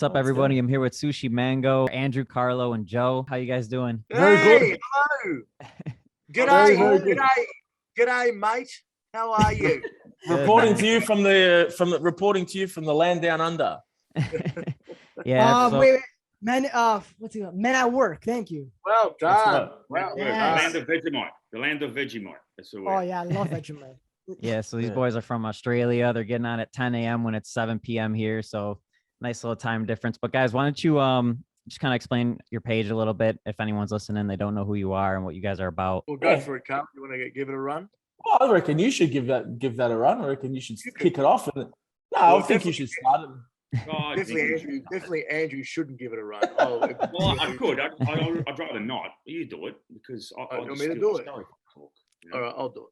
What's up, everybody? I'm here with Sushi, Mango, Andrew, Carlo, and Joe. How you guys doing? Very Hey, good. hello. Very, very G'day, good. g'day, mate. How are you? Reporting man. to you from the land down under. Yeah. So, wait, men. What's it called? Men at work. Thank you. Well That's done. right. Well Yes. done. The land of Vegemite. The land of Vegemite. That's the word. Oh yeah, I love Vegemite. yeah. So these Yeah. boys are from Australia. They're getting on at 10 a.m. when it's 7 p.m. here. So nice little time difference. But guys, why don't you just kind of explain your page a little bit? If anyone's listening, they don't know who you are and what you guys are about. We'll go Yeah. for it, Carl. You want to give it a run? Well, I reckon you should give that a run. I reckon you should You could. kick it off. No, Well, I think you should start it. Oh, I think Definitely, we Andrew. should. Definitely, Andrew shouldn't give it a run. Well, I could. I'd rather not. You do it because I you want just me to feel do it? sorry for talk, you know? All right, I'll do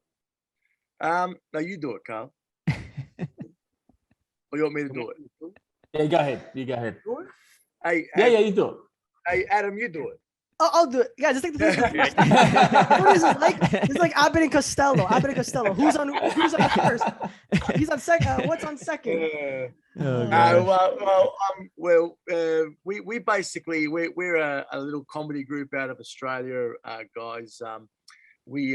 it. No, you do it, Carl. Or you want me to do it? Yeah, go ahead. You go ahead. Do it? Hey, Yeah, hey, you do it. hey, Adam, you do it. I'll do it. Yeah, just take the first one. What is it like? It's like Abbott and Costello. Who's on first? He's on second. What's on second? Oh, gosh. We basically we're a little comedy group out of Australia, guys. We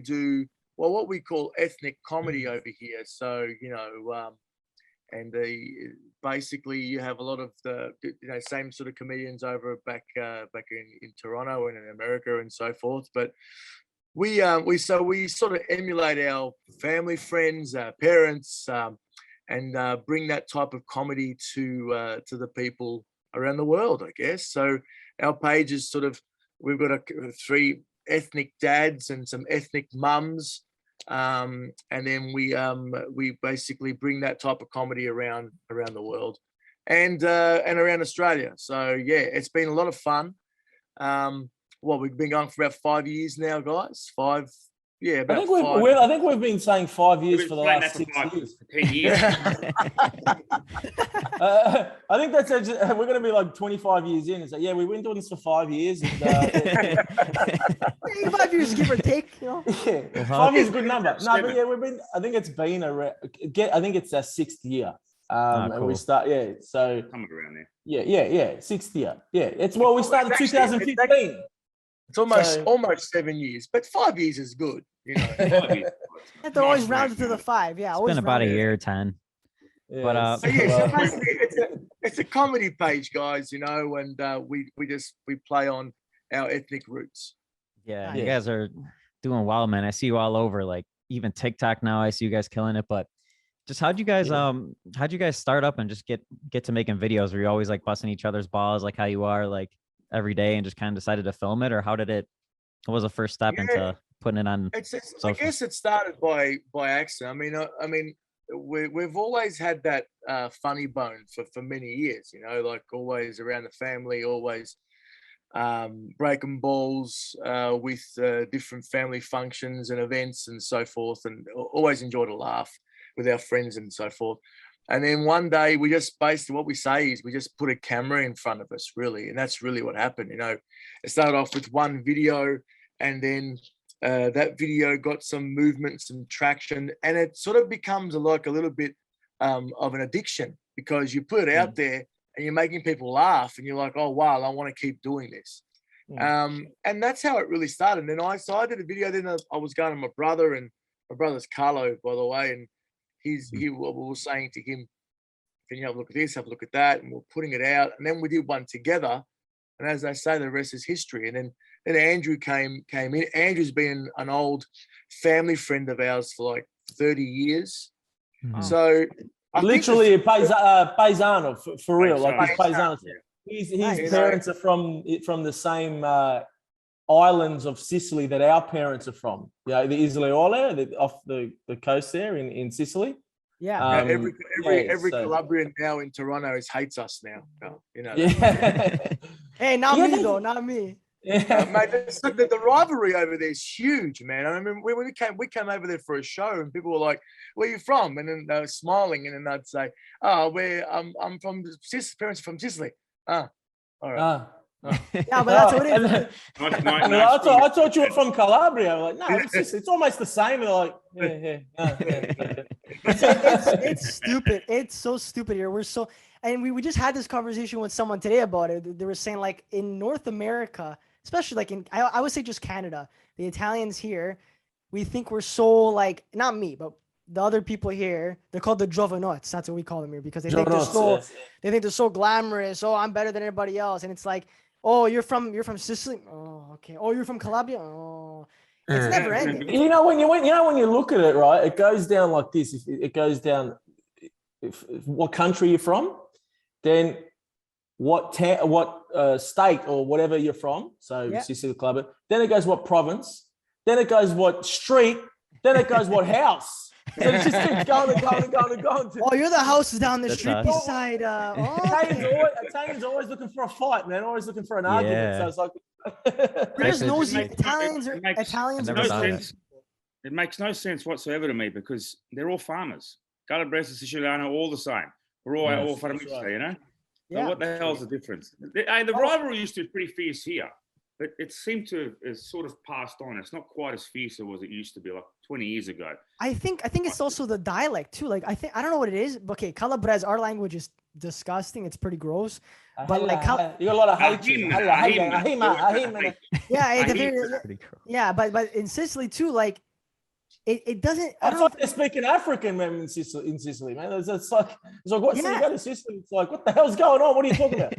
do what we call ethnic comedy over here. So basically you have a lot of the same sort of comedians over back in Toronto and in America and so forth. But we sort of emulate our family, friends, parents. And bring that type of comedy to the people around the world, I guess. So our page is we've got 3 ethnic dads and some ethnic mums, and then we basically bring that type of comedy around the world, and around Australia. So yeah, it's been a lot of fun. We've been going for about 5 years now, guys. 5. Yeah, about I think we've been saying 5 years We've for the been last saying 6 that for years. 10 years. I think we're going to be like 25 years in. It's like, yeah, we've been doing this for 5 years. And, 5 years, give or take. yeah, Uh-huh. 5 years is a good number. No, Seven. but yeah, I think it's been I think it's our 6th year. And we cool. start, so Somewhere around there. yeah, 6th year. Yeah, we started It's actually- 2015. It's almost 7 years, but 5 years is good. 5 years. You have to always Nice round it rank, to the man. 5. Yeah, It's always been about a round it. year or 10. Yeah, But, So yeah, well, so basically it's a comedy page, guys. And we play on our ethnic roots. Yeah, Nice. you guys are doing well, man. I see you all over, like even TikTok now. I see you guys killing it. But just how'd you guys start up and just get to making videos? Were you always like busting each other's balls like how you are like every day and just kind of decided to film it? Or what was the first step into putting it on? I social? guess it started by accident. I mean, we've always had that funny bone for many years. Like always around the family, always breaking balls with different family functions and events and so forth, and always enjoyed a laugh with our friends and so forth. And then one day we just basically what we say is we just put a camera in front of us, really, and that's really what happened. It started off with one video, and then that video got some movement, some traction, and it sort of becomes like a little bit of an addiction, because you put it out there and you're making people laugh, and you're like, oh wow, I want to keep doing this. And that's how it really started. And I did a video. Then I was going to my brother, and my brother's Carlo, by the way, and we were saying to him, can you have a look at this, have a look at that, and we're putting it out. And then we did one together, and as they say, the rest is history. And then Andrew came in. Andrew's been an old family friend of ours for like 30 years. Mhm. So I think literally a paisano for real, like he's Paisano. paisano. His Nice. parents are from the same islands of Sicily that our parents are from. The Isole, off the coast there in Sicily. Yeah. every so- Calabrian now in Toronto hates us now. Yeah. Hey, not Yeah, me that's- though, not me. Yeah. Mate, the rivalry over there is huge, man. I mean, when we came over there for a show, and people were like, "Where are you from?" And then they were smiling, and then I'd say, "Oh, I'm from Sicily. Parents are from Sicily." Ah, all right. Yeah, but that's what it is. I thought you were from Calabria. I'm like, no, it's almost the same. And they're like, yeah. It's stupid. It's so stupid here. And we just had this conversation with someone today about it. They were saying like in North America, especially like I would say just Canada, the Italians here, we think we're so like, not me, but the other people here, they're called the Jovanots. That's what we call them here because they think they're so they think they're so glamorous. Oh, I'm better than everybody else. And it's like, oh, you're from Sicily. Oh, okay. Oh, you're from Calabria. Oh, it's never ending. You know when you look at it, right? It goes down like this. It goes down. If what country you're from, then what state or whatever you're from. So Sicily, Calabria. Then it goes what province. Then it goes what street. Then it goes what house. So it just keeps going and going and going and going. Oh, you're the houses down the street beside. Italians always looking for a fight, man. Always looking for an argument. So it's like there's no Italians are It it makes no sense whatsoever to me because they're all farmers. Calabrese, Siciliano, all the same. We're all from Italy, you know. So what the hell's the difference? The rivalry used to be pretty fierce here, but it seemed to have sort of passed on. It's not quite as fierce as it used to be like 20 years ago. I think it's also the dialect too. Like I don't know what it is. But okay, Calabrese, our language is disgusting. It's pretty gross. But like you got a lot of hate. Yeah, but in Sicily too, like it doesn't. I don't know. They're speaking African, man, in Sicily, man. It's like what? So you go to Sicily, it's like, what the hell's going on? What are you talking about?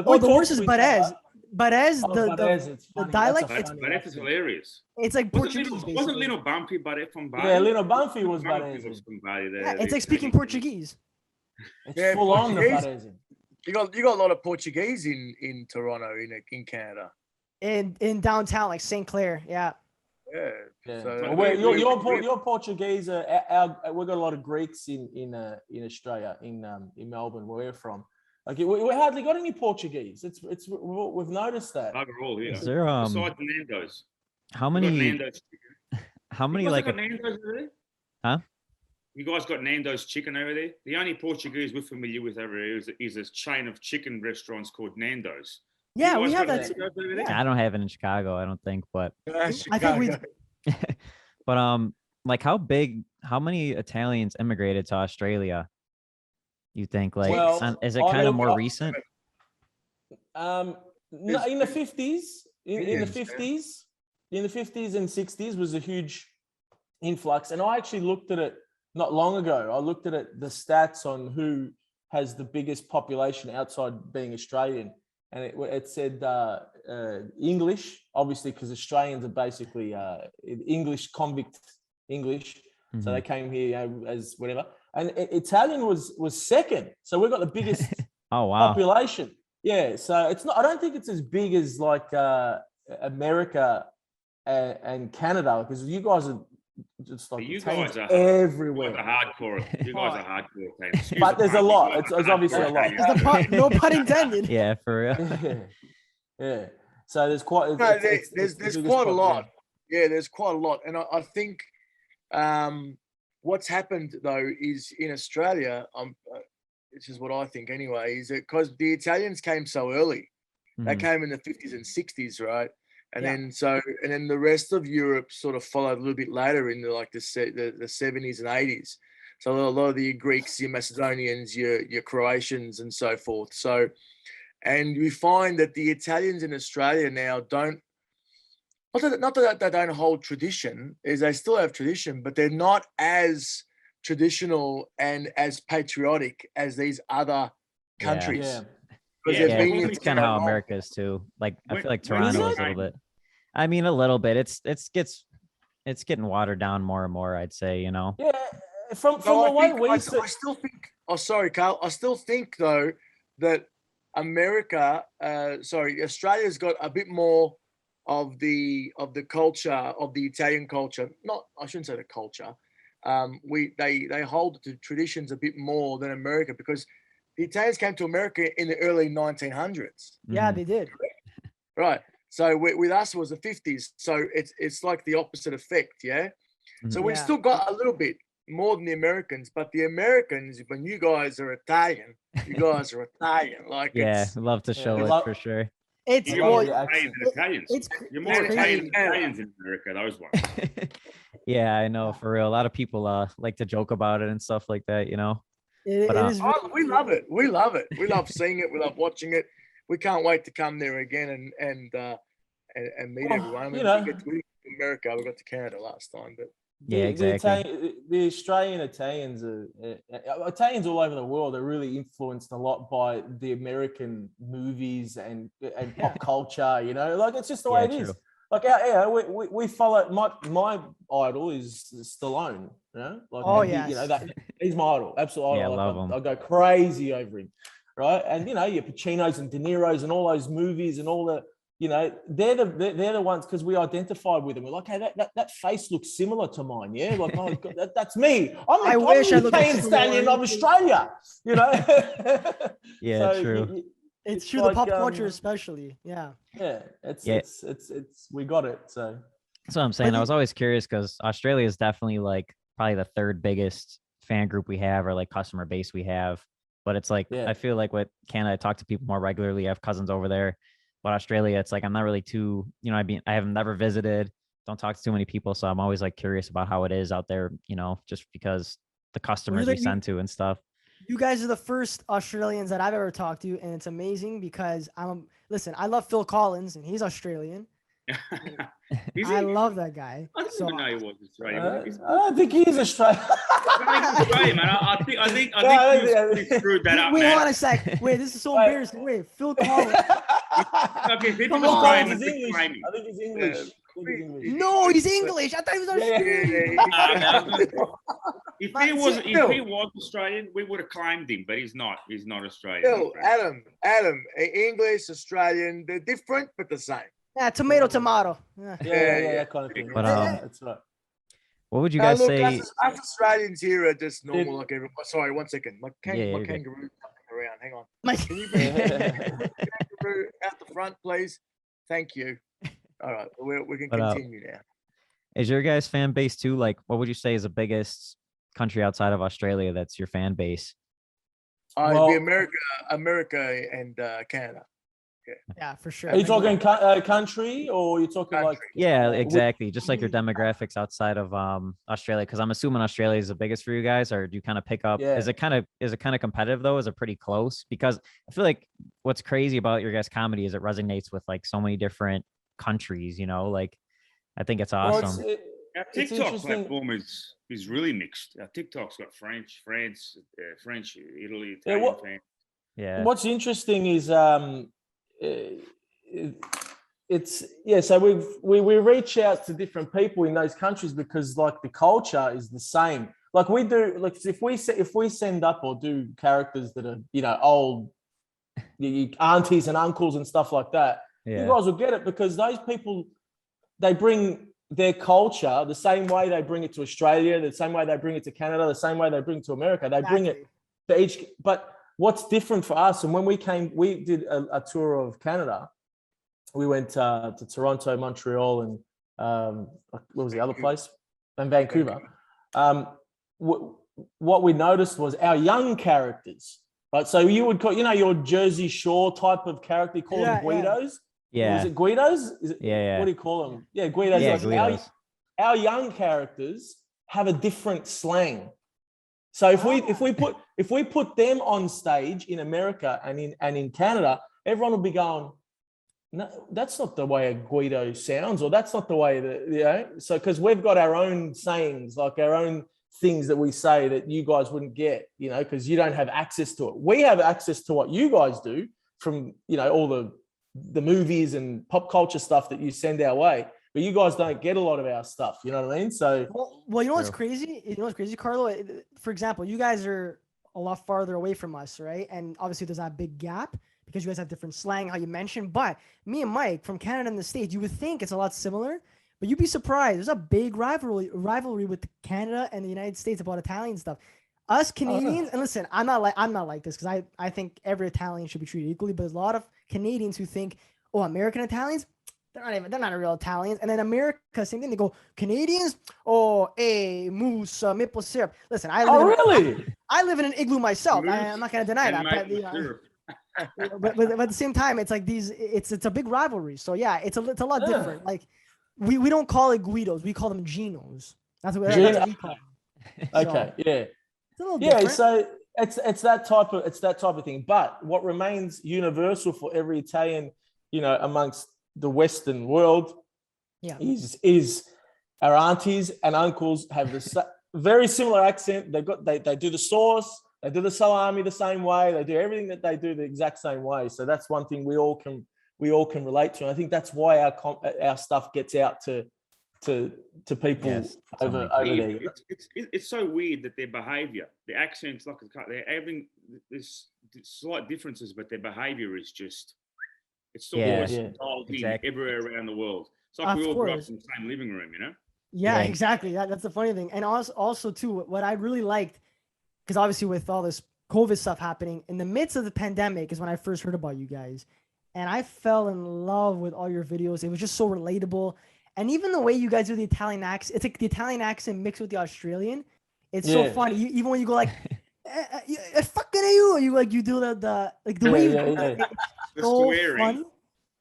Like, the worst is Barez. Barez, the dialect. Barez is hilarious. It's like Portuguese. Wasn't Lino Banfi Barez from Bari? Yeah, Lino Banfi was Barez. Yeah, it's like speaking Portuguese. It's full on the Barez. You got a lot of Portuguese in Toronto, in Canada. In downtown, like St. Clair, yeah. So, you're Portuguese. We got a lot of Greeks in Australia, in Melbourne, where we're from. Like we hardly got any Portuguese. We've noticed that. All here. Is there besides Nando's? How many? Nando's how many like? Nando's over there? Huh? You guys got Nando's chicken over there? The only Portuguese we're familiar with over here is a chain of chicken restaurants called Nando's. Yeah, we have that. Yeah. I don't have it in Chicago, I don't think, but I think we. But like how many Italians immigrated to Australia? You think like is it kind of more recent? No, in the 50s, in the 50s and 60s was a huge influx, and I actually looked at it not long ago. I looked at it, the stats on who has the biggest population outside being Australian. And it said English, obviously, because Australians are basically English, convict English. Mm-hmm. So they came here as whatever. And Italian was second. So we've got the biggest population. Yeah. So it's not. I don't think it's as big as like America and Canada, because you guys are just like you guys are everywhere. You guys are hardcore. But there's a lot. It's obviously a lot. No pun intended. Yeah, for real. Yeah. So there's quite. There's quite a lot. Yeah, there's quite a lot, and I think what's happened though is in Australia, this is what I think anyway, is that because the Italians came so early, they came in the 50s and 60s, right? And then the rest of Europe sort of followed a little bit later in the 70s and 80s. So a lot of the Greeks, your Macedonians, your Croatians, and so forth. So, and we find that the Italians in Australia now don't. Not that they don't hold tradition, is they still have tradition, but they're not as traditional and as patriotic as these other countries. Yeah. It's kind of how America is too. Like I feel like Toronto is a little bit. I mean, a little bit. It's getting watered down more and more, I'd say. You know. Yeah. From the way we. I still think. Oh, sorry, Carl. I still think though that Australia's got a bit more of the culture of the Italian culture. I shouldn't say the culture. They hold the traditions a bit more than America, because the Italians came to America in the early 1900s. Yeah, they did. Right. So with us it was the 50s. So it's like the opposite effect. Yeah. So we've still got a little bit more than the Americans, but the Americans, when you guys are Italian, you guys are Italian. Like, love to show it for sure. You're more Italians than Italians. You're more Italians in America, those ones. Yeah, I know, for real. A lot of people like to joke about it and stuff like that, you know. But, it is Oh, really, we love it. We love it. We love seeing it. We love watching it. We can't wait to come there again and meet everyone. I mean, we get to America. We got to Canada last time, but yeah, exactly. The Australian Italians Italians all over the world are really influenced a lot by the American movies and pop culture. You know, like it's just the way it is. Like we follow my idol is Stallone. You know, like you know that he's my idol, absolute idol. I love him. I go crazy over him, right? And you know, your Pacinos and De Niro's and all those movies and all the. You know, they're the ones because we identified with them. We're like, hey, that face looks similar to mine. Yeah, like, oh, God, that's me. I'm the Italian stallion of Australia. You know. Yeah, so true. It's true. Like, the pop culture, especially. Yeah. Yeah, it's we got it. So that's what I'm saying. I was always curious because Australia is definitely like probably the third biggest fan group we have or like customer base we have. But it's like I feel like with Canada, I talk to people more regularly. I have cousins over there. But Australia, it's like I'm not really too, you know, I have never visited, don't talk to too many people. So I'm always like curious about how it is out there, you know, just because the customers we send to and stuff. You guys are the first Australians that I've ever talked to, and it's amazing because listen, I love Phil Collins and he's Australian. I love that guy. I didn't even know he was Australian. I don't think he is Australian. Australian, man. I think you screwed that up. Wait, man. hold on a sec. Wait, this is so embarrassing. Wait, Phil Collins. Okay, if Come on, he's English. I think he's English. No, he's English. I thought he was Australian. If he was Australian, we would have claimed him, but he's not. He's not Australian. Phil, Adam, English, Australian, they're different but the same. Yeah, tomato. Yeah, that kind of thing. But that's right. What would you guys say? Us Australians here are just normal, like everyone. Sorry, 1 second. My kangaroo jumping around. Hang on. Can you bring kangaroo out the front, please? Thank you. All right, we can continue now. Is your guys' fan base too? Like, what would you say is the biggest country outside of Australia that's your fan base? It'd be America and Canada. Yeah, for sure. Are you talking country or you're talking country. like? Yeah, exactly. Just like your demographics outside of Australia, because I'm assuming Australia is the biggest for you guys, or do you kind of pick up? Yeah. Is it kind of competitive though? Is it pretty close? Because I feel like what's crazy about your guys' comedy is it resonates with like so many different countries. You know, like I think it's awesome. Our TikTok platform is really mixed. Our TikTok's got French, Italy, Italian. Yeah. What's interesting is so we reach out to different people in those countries because like the culture is the same. Like we do, like if we send up or do characters that are, you know, old aunties and uncles and stuff like that, you guys will get it because those people, they bring their culture the same way they bring it to Australia, the same way they bring it to Canada, the same way they bring it to America. They bring it to each, but what's different for us, and when we did a tour of Canada. We went to Toronto, Montreal, and what was the other place? And Vancouver. What we noticed was our young characters, right? So you would call, you know, your Jersey Shore type of character, you call them Guidos. Yeah. Is it Guidos? Yeah. What do you call them? Yeah, Guidos. Yeah, like Guidos. Our young characters have a different slang. So if we put them on stage in America and in Canada, everyone will be going, no, that's not the way a Guido sounds, or that's not the way that, you know. So because we've got our own sayings, like our own things that we say that you guys wouldn't get, you know, because you don't have access to it. We have access to what you guys do from, you know, all the movies and pop culture stuff that you send our way. But you guys don't get a lot of our stuff. You know what I mean? So well, you know what's crazy? You know what's crazy, Carlo? For example, you guys are a lot farther away from us, right? And obviously there's that big gap because you guys have different slang, how you mentioned. But me and Mike from Canada and the States, you would think it's a lot similar, but you'd be surprised. There's a big rivalry with Canada and the United States about Italian stuff. Us Canadians, and listen, I'm not like this because I think every Italian should be treated equally. But there's a lot of Canadians who think, oh, American Italians, they're not a real Italians. And then America, same thing. They go, Canadians, mousse, maple syrup. Listen, I live in an igloo myself. I'm not gonna deny that. But at the same time, it's like it's a big rivalry. So yeah, it's a lot different. Like we don't call it Guidos, we call them Ginos. That's what we call them. Okay, yeah. It's a little different. So it's that type of thing. But what remains universal for every Italian, amongst the Western world, is our aunties and uncles have the very similar accent. They do the sauce, they do the salami the same way, they do everything that they do the exact same way. So that's one thing we all can relate to. And I think that's why our stuff gets out to people over there. It's so weird that their behavior, their accents, like they're having this slight differences, but their behavior is just, it's so exactly. Everywhere around the world. It's like we all grew up in the same living room, Yeah, exactly. That's the funny thing. And also too, what I really liked, because obviously with all this COVID stuff happening in the midst of the pandemic is when I first heard about you guys. And I fell in love with all your videos. It was just so relatable. And even the way you guys do the Italian accent, it's like the Italian accent mixed with the Australian. It's so funny. Even when you go like, fucking you do the way you do it. It's so funny.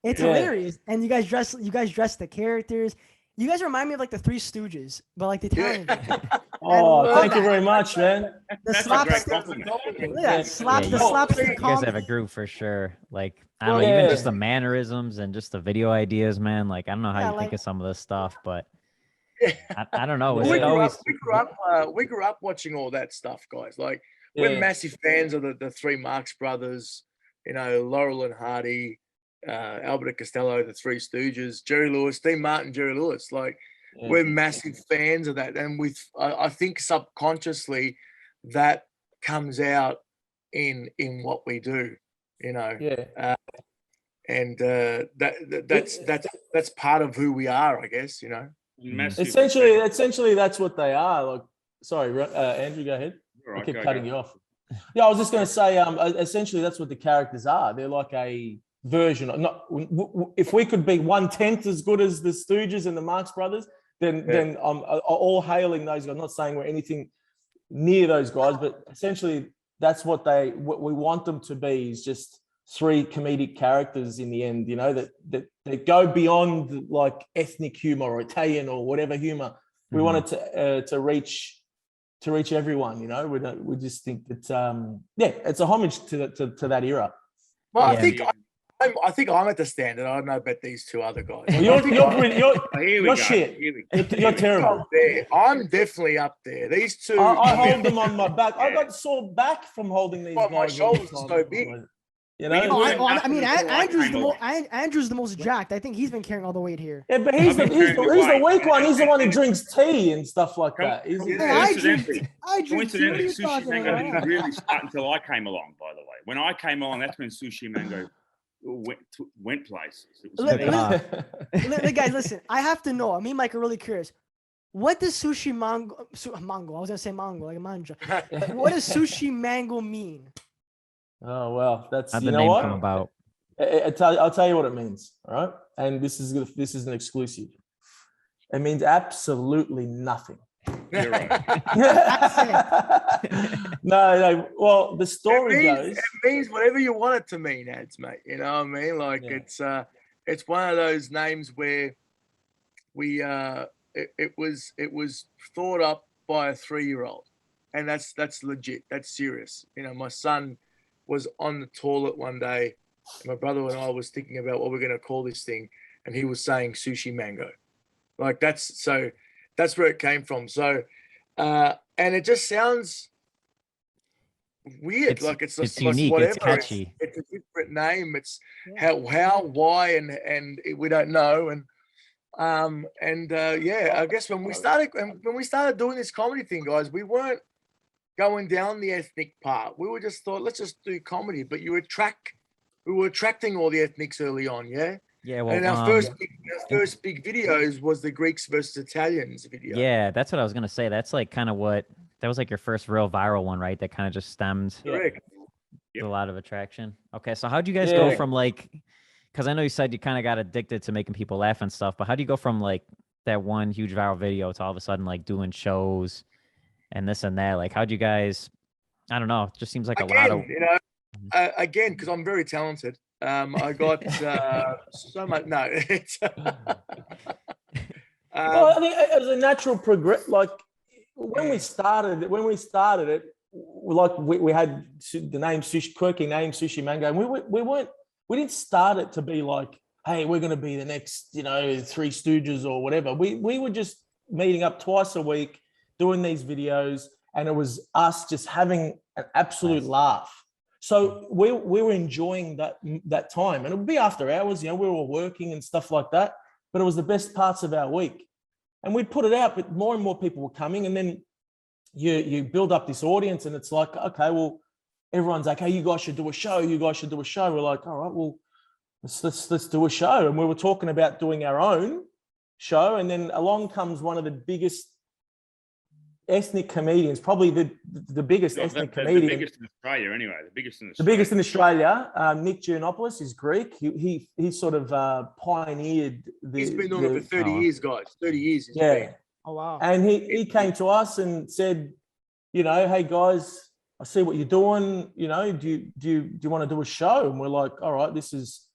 It's hilarious. And you guys dress the characters. You guys remind me of like the Three Stooges, but like the Italian. Thank you very much, man. The slapstick. The slapstick. You guys have a groove for sure. Like, I don't know, even just the mannerisms and just the video ideas, man. Like, I don't know how you think of some of this stuff, but I don't know. We grew up watching all that stuff, guys. Like, we're massive fans of the three Marx brothers, Laurel and Hardy, Albert and Costello, the Three Stooges, Jerry Lewis, Dean Martin, Jerry Lewis. Like, we're massive fans of that. And I think subconsciously that comes out in what we do, and that's part of who we are, I guess, Essentially, that's what they are. Like, sorry, Andrew, go ahead. I keep cutting you off. Yeah, I was just going to say, essentially, that's what the characters are. They're like a version. If we could be 1/10 as good as the Stooges and the Marx Brothers, then I'm all hailing those guys. I'm not saying we're anything near those guys, but essentially, that's what we want them to be. Is just three comedic characters in the end. That go beyond like ethnic humor or Italian or whatever humor. We want it to reach everyone. We just think that it's a homage to that era. Well, I think I'm at the standard. I don't know about these two other guys. You're shit. You're terrible. I'm definitely up there. These two. I hold them on my back. I got sore back from holding these guys. My shoulders are so big. Andrew's the most jacked. I think he's been carrying all the weight here. Yeah, but he's the weak one. He's the one who drinks tea and stuff like that. Coincidentally, Sushi Mango didn't really start until I came along, by the way. When I came along, that's when Sushi Mango went places. Guys, listen, I have to know. Me and Mike are really curious. What does Sushi Mango? I was gonna say mango, like a manja. What does Sushi Mango mean? Oh well, that's how'd the name come about? I'll tell you what it means. All right, and this is an exclusive. It means absolutely nothing. You're right. No. Well, the story goes. It means whatever you want it to mean, ads, mate. You know what I mean? Like it's one of those names where we it was thought up by a 3-year-old, and that's legit. That's serious. My son was on the toilet one day, and my brother and I was thinking about what we're going to call this thing, and he was saying Sushi Mango. Like that's where it came from. So, and it just sounds weird. It's unique. Whatever. It's catchy. It's a different name. It's how, why, and we don't know. I guess when we started doing this comedy thing, guys, we weren't going down the ethnic part. We were just thought, let's just do comedy. But we were attracting all the ethnics early on, yeah. Yeah, well, and our first big videos was the Greeks versus Italians video. Yeah, that's what I was gonna say. That's like kind of that was like your first real viral one, right? That kind of just stemmed a lot of attraction. Okay, so how'd you guys go from because I know you said you kind of got addicted to making people laugh and stuff, but how do you go from like that one huge viral video to all of a sudden like doing shows and this and that? Like, how'd you guys? I don't know. It just seems like a lot of again, because I'm very talented. I got so much. No, it's. Well, I think it was a natural progress. Like when we started it, we had the name Sooshi, quirky name Sooshi Mango, and we didn't start it to be like, hey, we're going to be the next, Three Stooges or whatever. We were just meeting up twice a week, doing these videos, and it was us just having an absolute laugh. So we were enjoying that time, and it would be after hours, we were all working and stuff like that, but it was the best parts of our week. And we'd put it out, but more and more people were coming, and then you build up this audience, and it's like, okay, well, everyone's like, hey, you guys should do a show. You guys should do a show. We're like, all right, well, let's do a show. And we were talking about doing our own show, and then along comes one of the biggest ethnic comedians, probably the biggest ethnic comedian. The biggest in Australia, anyway. The biggest in Australia. Nick Giannopoulos is Greek. He sort of pioneered He's been on it for 30 years, guys. 30 years. Yeah. Oh, wow. And he came to us and said, hey, guys, I see what you're doing. Do you want to do a show? And we're like, all right, this is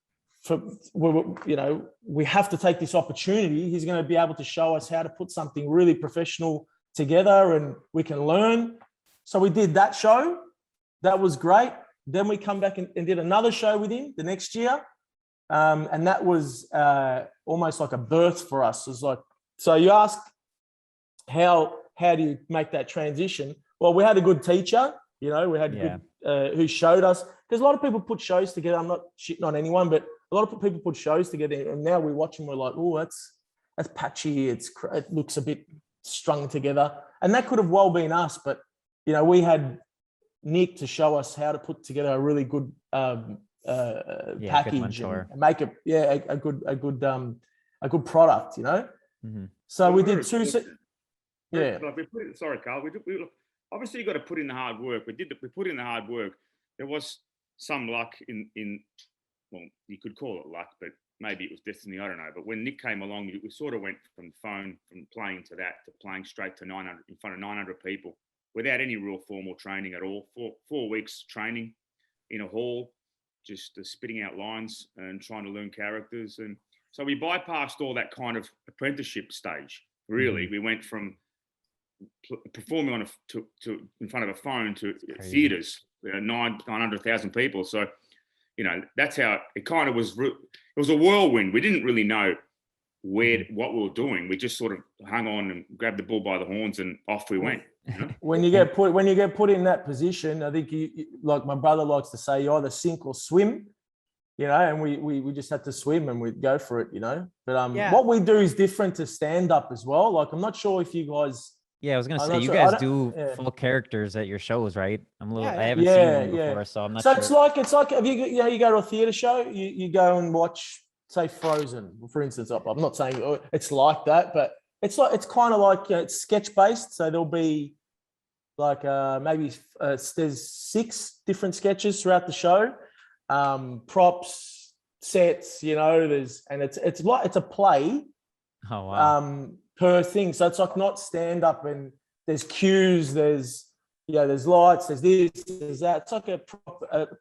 we have to take this opportunity. He's going to be able to show us how to put something really professional together, and we can learn. So we did that show. That was great. Then we come back and did another show with him the next year. And that was almost like a birth for us. It was like, so you ask, how do you make that transition? Well, we had a good teacher, we had good, who showed us, because a lot of people put shows together. I'm not shitting on anyone, but a lot of people put shows together, and now we watch them, we're like, oh, that's patchy. It looks a bit strung together, and that could have well been us, but we had Nick to show us how to put together a really good package and make it a good product, Mm-hmm. So we did two. Sorry, Carl. Obviously you got to put in the hard work. We put in the hard work. There was some luck in well, you could call it luck, but maybe it was destiny, I don't know. But when Nick came along, we sort of went from playing to playing straight to 900 in front of 900 people without any real formal training at all. 4 weeks training in a hall, just spitting out lines and trying to learn characters. And so we bypassed all that kind of apprenticeship stage. Really, we went from performing in front of a phone to theatres, 900,000 people. So, that's how it kind of was. It was a whirlwind. We didn't really know what we were doing. We just sort of hung on and grabbed the bull by the horns, and off we went. When you get put in that position, I think you, like my brother likes to say, you either sink or swim. And we just had to swim and we'd go for it. But what we do is different to stand up as well. Like, I'm not sure if you guys. Yeah, I was gonna say you guys do full characters at your shows, right? I haven't seen one before, so I'm not sure. So it's like if you go to a theater show, you go and watch, say, Frozen, for instance. I'm not saying it's like that, but it's kind of like it's sketch based. So there'll be like maybe there's 6 different sketches throughout the show, props, sets, it's like it's a play. Oh wow. Per thing, so it's like not stand up, and there's cues, there's lights, there's this, there's that. It's like a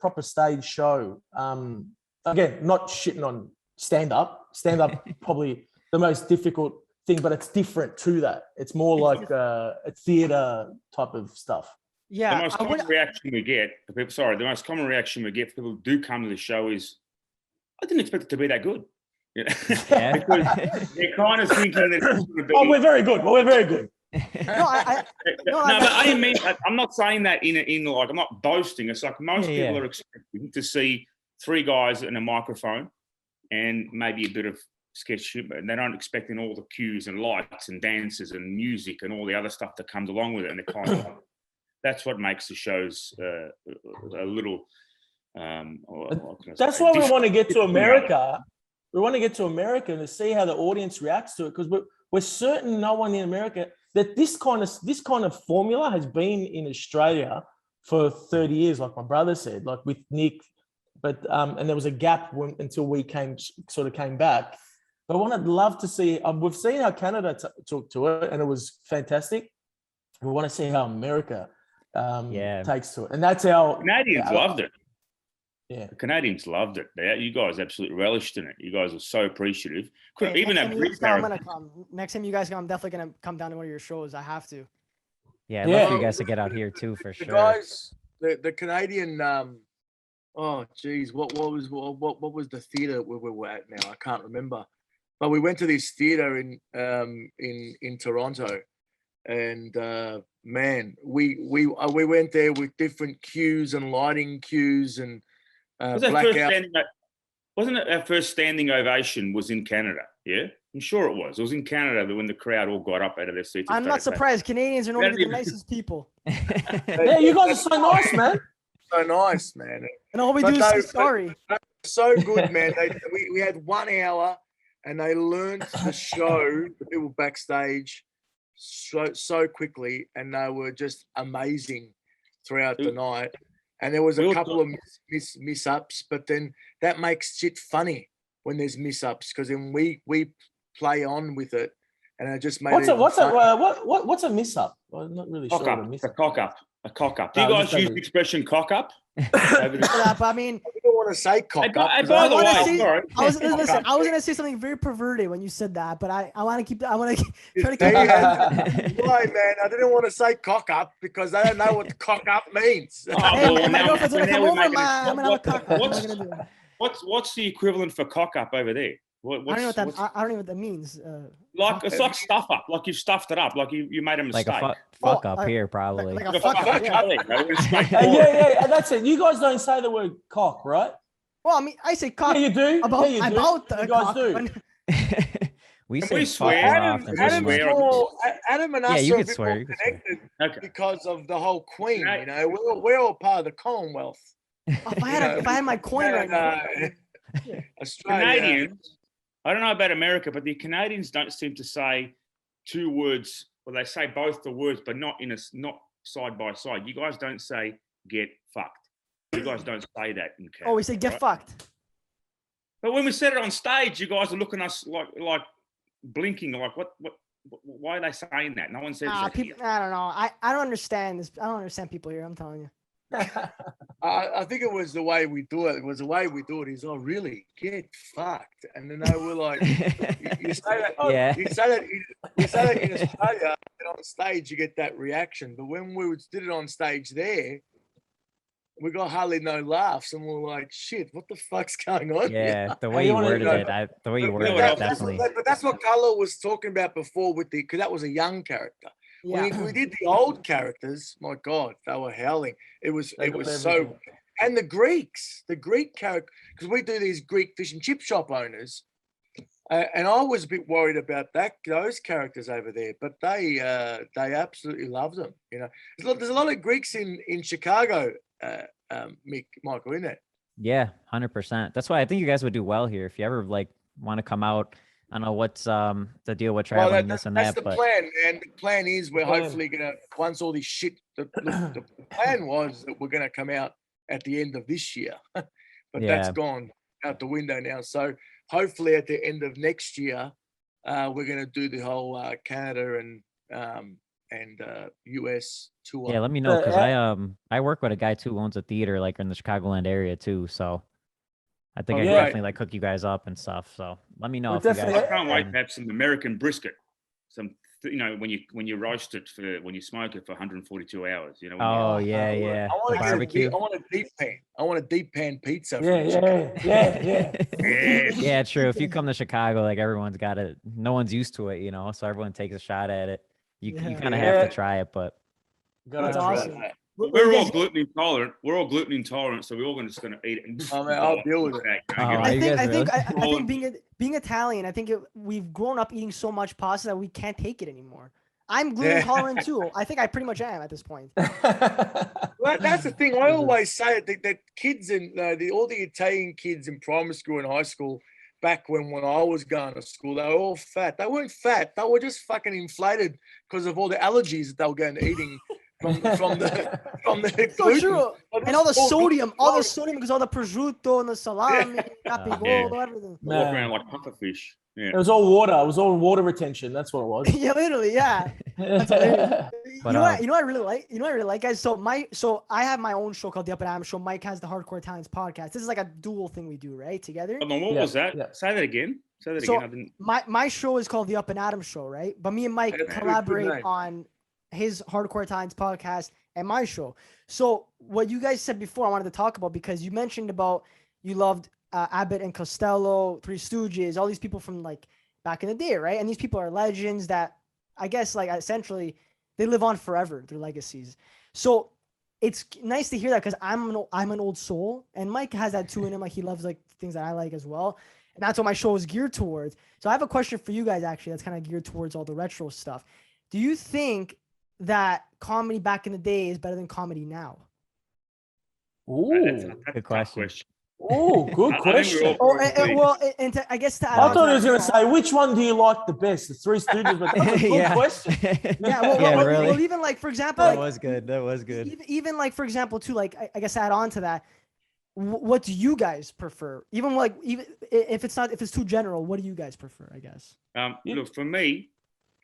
proper stage show. Again, not shitting on stand up. Stand up probably the most difficult thing, but it's different to that. It's more like a theater type of stuff. Yeah. The most common reaction we get from people who do come to the show is, I didn't expect it to be that good. Because they're kind of thinking that it's going to be. Oh, we're very good. Well, we're very good. But I didn't mean. I'm not saying that in like I'm not boasting. It's like most people are expecting to see 3 guys and a microphone and maybe a bit of sketch humor, and they're not expecting all the cues and lights and dances and music and all the other stuff that comes along with it. And they're kind of that's what makes the shows a little. That's why we want to get to America. We want to get to America and to see how the audience reacts to it, because we're certain no one in America that this kind of formula has been in Australia for 30 years, like my brother said, like with Nick, but and there was a gap until we came back. But what I'd love to see, we've seen how Canada took to it, and it was fantastic. We want to see how America takes to it, and that's how Canadians loved it. Yeah, the Canadians loved it. You guys absolutely relished in it. You guys are so appreciative. Even that Greek character. Next time you guys come, I'm definitely gonna come down to one of your shows. I have to. Yeah, I'd love for you guys to get out here too, for The sure. guys, the Canadian. Oh, geez, what was the theater where we were at now? I can't remember. But we went to this theater in Toronto, and man, we went there with different cues and lighting cues and blackout. Wasn't it our first standing ovation was in Canada? Yeah, I'm sure it was. It was in Canada when the crowd all got up out of their seats. I'm not surprised. Canadians are normally the nicest people. Yeah, you guys are so nice, man. So nice, man. And all we do is say sorry. So good, man. We had 1 hour, and they learned the show, the people backstage, so quickly, and they were just amazing throughout the night. And there was a couple of miss-ups, but then that makes shit funny when there's miss-ups, because then we play on with it, and it just made what's a miss-up? I'm not really sure. A cock up. Do you guys use the expression cock up? I mean, I don't want to say cock up. By the way, sorry. I was gonna say something very perverted when you said that, but I want to keep. I want to try to keep. Why, man? I didn't want to say cock up because I don't know what cock up means. My girlfriend's gonna come over. I'm gonna have a cock up. What am I gonna do? What's the equivalent for cock up over there? I don't know what that means. It's like stuff up, like you stuffed it up, like you made a mistake. Like a fuck up here, probably. Like a fuck up. Yeah, that's it. You guys don't say the word cock, right? Well, I mean, I say cock. Yeah, you do. About the you guys cock, do. We say swear. Adam and us you are could a bit swear, more connected because of the whole Queen. You know, we're all part of the Commonwealth. If I had my coin right now. Canadians, I don't know about America, but the Canadians don't seem to say two words. Well, they say both the words, but not side by side. You guys don't say "get fucked." You guys don't say that in Canada. Oh, we say "get fucked." But when we said it on stage, you guys are looking at us like blinking, like what? Why are they saying that? No one says that. People, I don't know. I don't understand this. I don't understand people here. I'm telling you. I think it was the way we do it. It was the way we do it. Is really get fucked, and then they were like, you say that. Yeah. You say that in Australia, and on stage you get that reaction. But when we did it on stage there, we got hardly no laughs, and we were like, shit, what the fuck's going on? Yeah, the way you worded it, definitely. But that's what Carlo was talking about before because that was a young character. Yeah. When we did the old characters, my God, they were howling. It was so, and the Greek character, because we do these Greek fish and chip shop owners, and I was a bit worried about those characters over there, but they absolutely loved them. You know, there's a lot of Greeks in Chicago, Michael, isn't it? Yeah, 100%. That's why I think you guys would do well here if you ever want to come out. I don't know what's the deal with traveling that's the plan, and the plan is we're hopefully gonna, once all this shit. The plan was that we're gonna come out at the end of this year, but that's gone out the window now. So hopefully at the end of next year, we're gonna do the whole Canada and US tour. Yeah, let me know, because I work with a guy too who owns a theater in the Chicagoland area too, so. I think I can definitely cook you guys up and stuff. So let me know if you guys. I can't wait to have some American brisket. When you roast it when you smoke it for 142 hours. You know. Oh yeah. I want barbecue. I want a deep pan. I want a deep pan pizza. Yeah. Yeah, true. If you come to Chicago, everyone's got it. No one's used to it, so everyone takes a shot at it. You kind of have to try it, but. That's awesome. We're all gluten intolerant. So we're all just going to eat it. I'll deal with it. I think being Italian, I think we've grown up eating so much pasta that we can't take it anymore. I'm gluten intolerant too. I think I pretty much am at this point. Well, that's the thing. I always say that kids all the Italian kids in primary school and high school back when I was going to school, they were all fat. They weren't fat. They were just fucking inflated because of all the allergies that they were going to eating. From the so true, and all the sodium because all the prosciutto and the salami, everything. Walk around like pufferfish. Yeah. It was all water. It was all water retention. That's what it was. Yeah, literally. Yeah. That's hilarious. You know what I really like? You know what I really like, guys? So I have my own show called The Up and Adam Show. Mike has the Hardcore Italians podcast. This is like a dual thing we do, right? Together. What was that? Yeah. Say that again. My show is called The Up and Adam Show, right? But me and Mike collaborate on his Hardcore Italians podcast and my show. So what you guys said before, I wanted to talk about, because you mentioned about you loved Abbott and Costello, Three Stooges, all these people from like back in the day, right? And these people are legends that I guess like essentially they live on forever, their legacies. So it's nice to hear that, because I'm an old soul, and Mike has that too in him. Like he loves like things that I like as well. And that's what my show is geared towards. So I have a question for you guys, actually, that's kind of geared towards all the retro stuff. Do you think that comedy back in the day is better than comedy now? That's Ooh, a Good tough question. oh, good I think we're question. all- Well, I guess to add I on thought to he was that- going to say, which one do you like the best? The Three Stooges, but that's a good Yeah. question. Yeah, well, Yeah, well, really. well, even like, for example, That like, was good. That was good. even like, for example, too, like, I guess add on to that, what do you guys prefer? Even if it's too general, what do you guys prefer, I guess? Look, for me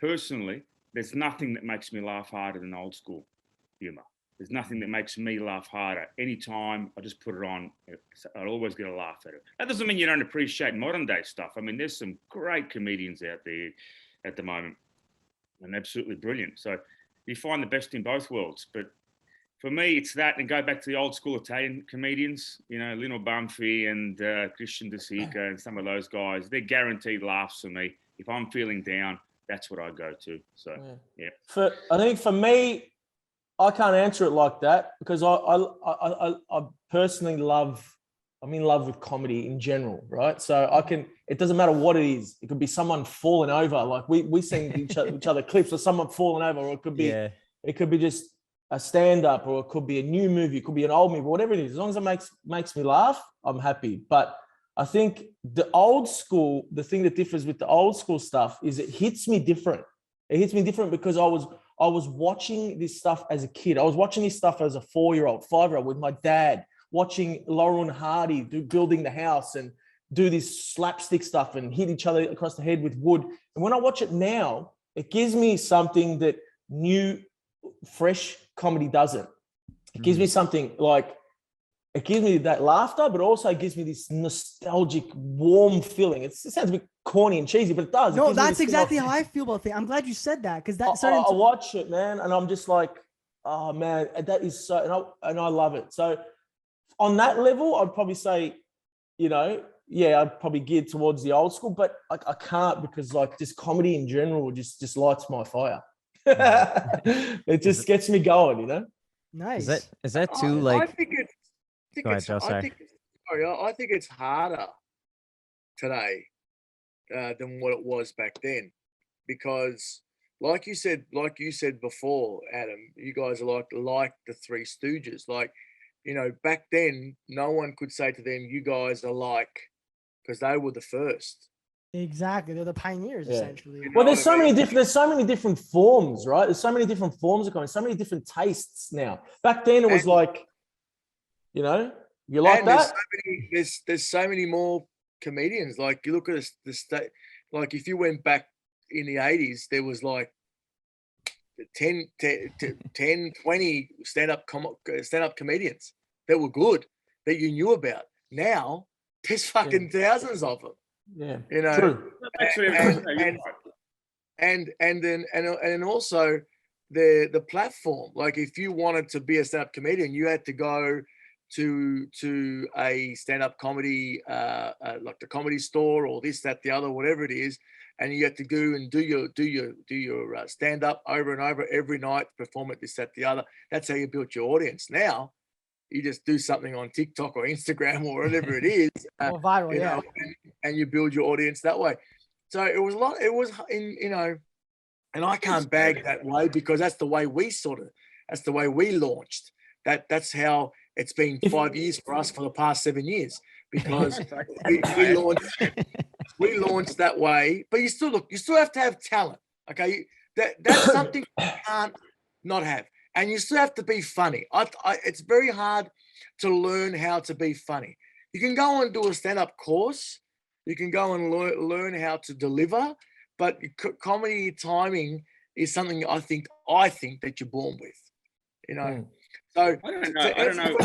personally, there's nothing that makes me laugh harder than old school humor. There's nothing that makes me laugh harder. Anytime I just put it on, I'll always get a laugh at it. That doesn't mean you don't appreciate modern day stuff. I mean, there's some great comedians out there at the moment, and absolutely brilliant. So you find the best in both worlds. But for me, it's that, and go back to the old school Italian comedians, you know, Lino Banfi and Christian De Sica and some of those guys. They're guaranteed laughs for me. If I'm feeling down, that's what I go to. So, yeah. I think for me, I can't answer it like that, because I personally I'm in love with comedy in general, right? So it doesn't matter what it is. It could be someone falling over. Like we send each other clips of someone falling over, or it could be just a stand-up, or it could be a new movie, it could be an old movie, whatever it is. As long as it makes me laugh, I'm happy. But I think the thing that differs with the old school stuff is it hits me different. It hits me different because I was watching this stuff as a kid. I was watching this stuff as a 4-year-old, 5-year-old with my dad, watching Laurel and Hardy building the house and do this slapstick stuff and hit each other across the head with wood. And when I watch it now, it gives me something that new, fresh comedy doesn't. It gives me something like, it gives me that laughter, but also gives me this nostalgic, warm feeling. It sounds a bit corny and cheesy, but it does. No, that's exactly how I feel about things. I'm glad you said that, because that started. I watch it, man, and I'm just like, oh man, that is so, and I love it. So on that level, I'd probably say, you know, yeah, I'd probably geared towards the old school, but I can't, because like just comedy in general just lights my fire. It just gets me going, you know. Nice. Is that too like? I think it's harder today than what it was back then, because like you said before, Adam, you guys are like the Three Stooges. Like, you know, back then no one could say to them, you guys are like, because they were the first. Exactly, they're the pioneers, essentially. You know Well, there's what I mean? there's so many different forms, right? There's so many different forms of comedy, so many different tastes now. Back then it was like, you know, you like and that? there's so many more comedians. Like, you look at the state, like if you went back in the 80s, there was like 10, 20 stand-up comedians that were good, that you knew about. Now there's fucking thousands of them. Yeah, you know. true. And then also the platform. Like, if you wanted to be a stand-up comedian, you had to go to a stand-up comedy like the Comedy Store or this, that, the other, whatever it is, and you had to go and do your stand-up over and over every night, perform it, this, that, the other. That's how you built your audience. Now you just do something on TikTok or Instagram or whatever it is, viral, you know, and you build your audience that way. So it was you know, and I can't bag that way, because that's the way we launched. That's how it's been 5 years for us for the past 7 years, because we launched that way. But you still have to have talent. Okay, that's something you can't not have, and you still have to be funny. It's very hard to learn how to be funny. You can go and do a stand-up course. You can go and learn how to deliver, but comedy timing is something I think that you're born with. You know. So I don't know.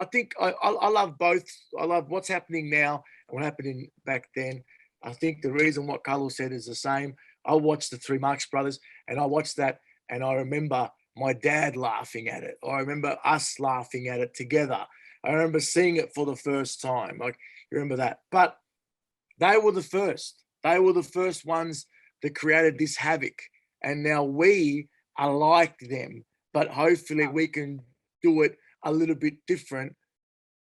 I think I love both. I love what's happening now and what happened back then. I think the reason what Carlos said is the same. I watched the Three Marx Brothers, and I watched that, And I remember my dad laughing at it. I remember us laughing at it together. I remember seeing it for the first time. Like, you remember that. But they were the first. They were the first ones that created this havoc. And now we are like them. But hopefully we can do it a little bit different,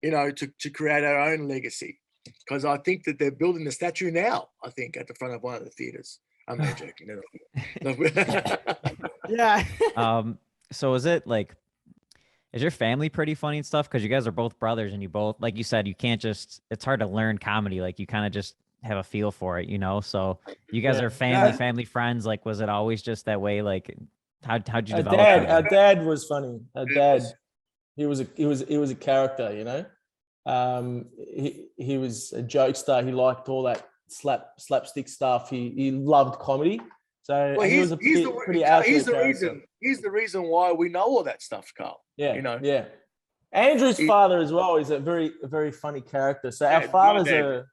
you know, to create our own legacy. Because I think that they're building the statue now, I think, at the front of one of the theaters. I'm not joking. Yeah. So is it like, is your family pretty funny and stuff? Because you guys are both brothers, and you both, like you said, you can't just, it's hard to learn comedy. Like, you kind of just have a feel for it, you know? So you guys are family friends. Like, was it always just that way? Like, how'd you develop that? Our dad was funny. Our dad, he was a character, you know? He was a jokester. He liked all that slapstick stuff. He loved comedy. So well, he was a pretty out there character. He's the reason why we know all that stuff, Carl. Yeah, you know. Yeah. Andrew's father as well is a very funny character. So our fathers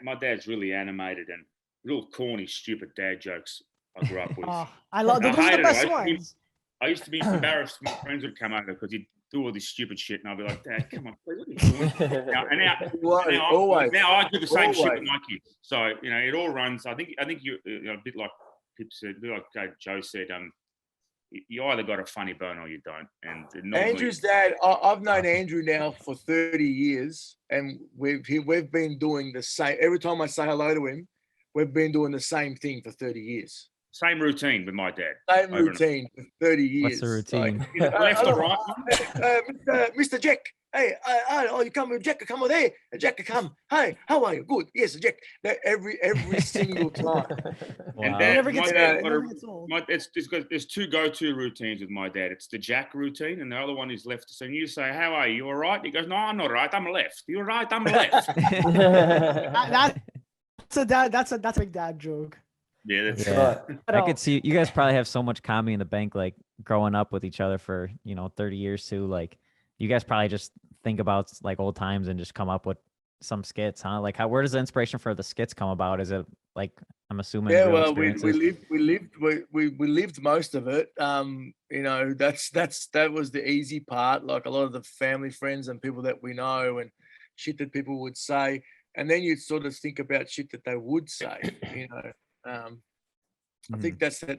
my dad's really animated and real corny, stupid dad jokes I grew up with. I love those are the best ones. I used to be embarrassed when my friends would come over because he'd do all this stupid shit, and I'd be like, "Dad, come on, please, what are you doing?" Now I do the same shit with my kids. So you know, it all runs. I think you're a bit like Pip said, a bit like Joe said. You either got a funny bone or you don't. And Andrew's dad, I've known Andrew now for 30 years, and we've been doing the same. Every time I say hello to him, we've been doing the same thing for 30 years. Same routine with my dad. Same routine for 30 years. What's the routine? Like, left or right? Mr. Jack. Hey, you come with Jack? Come over there. Jack, come. Hey, how are you? Good. Yes, Jack. Every single time. Wow. And there's two go-to routines with my dad. It's the Jack routine, and the other one is left. So you say, "How are you? You all right?" He goes, "No, I'm not right. I'm left." "You're right. I'm left." That's a big dad joke. Yeah, that's right. I could see you guys probably have so much comedy in the bank, like growing up with each other for 30 years too. Like, you guys probably just think about like old times and just come up with some skits, huh? Like, where does the inspiration for the skits come about? Is it like, I'm assuming? Yeah, well, we lived most of it. You know, that was the easy part. Like, a lot of the family, friends, and people that we know, and shit that people would say, and then you sort of think about shit that they would say. You know, I think that's a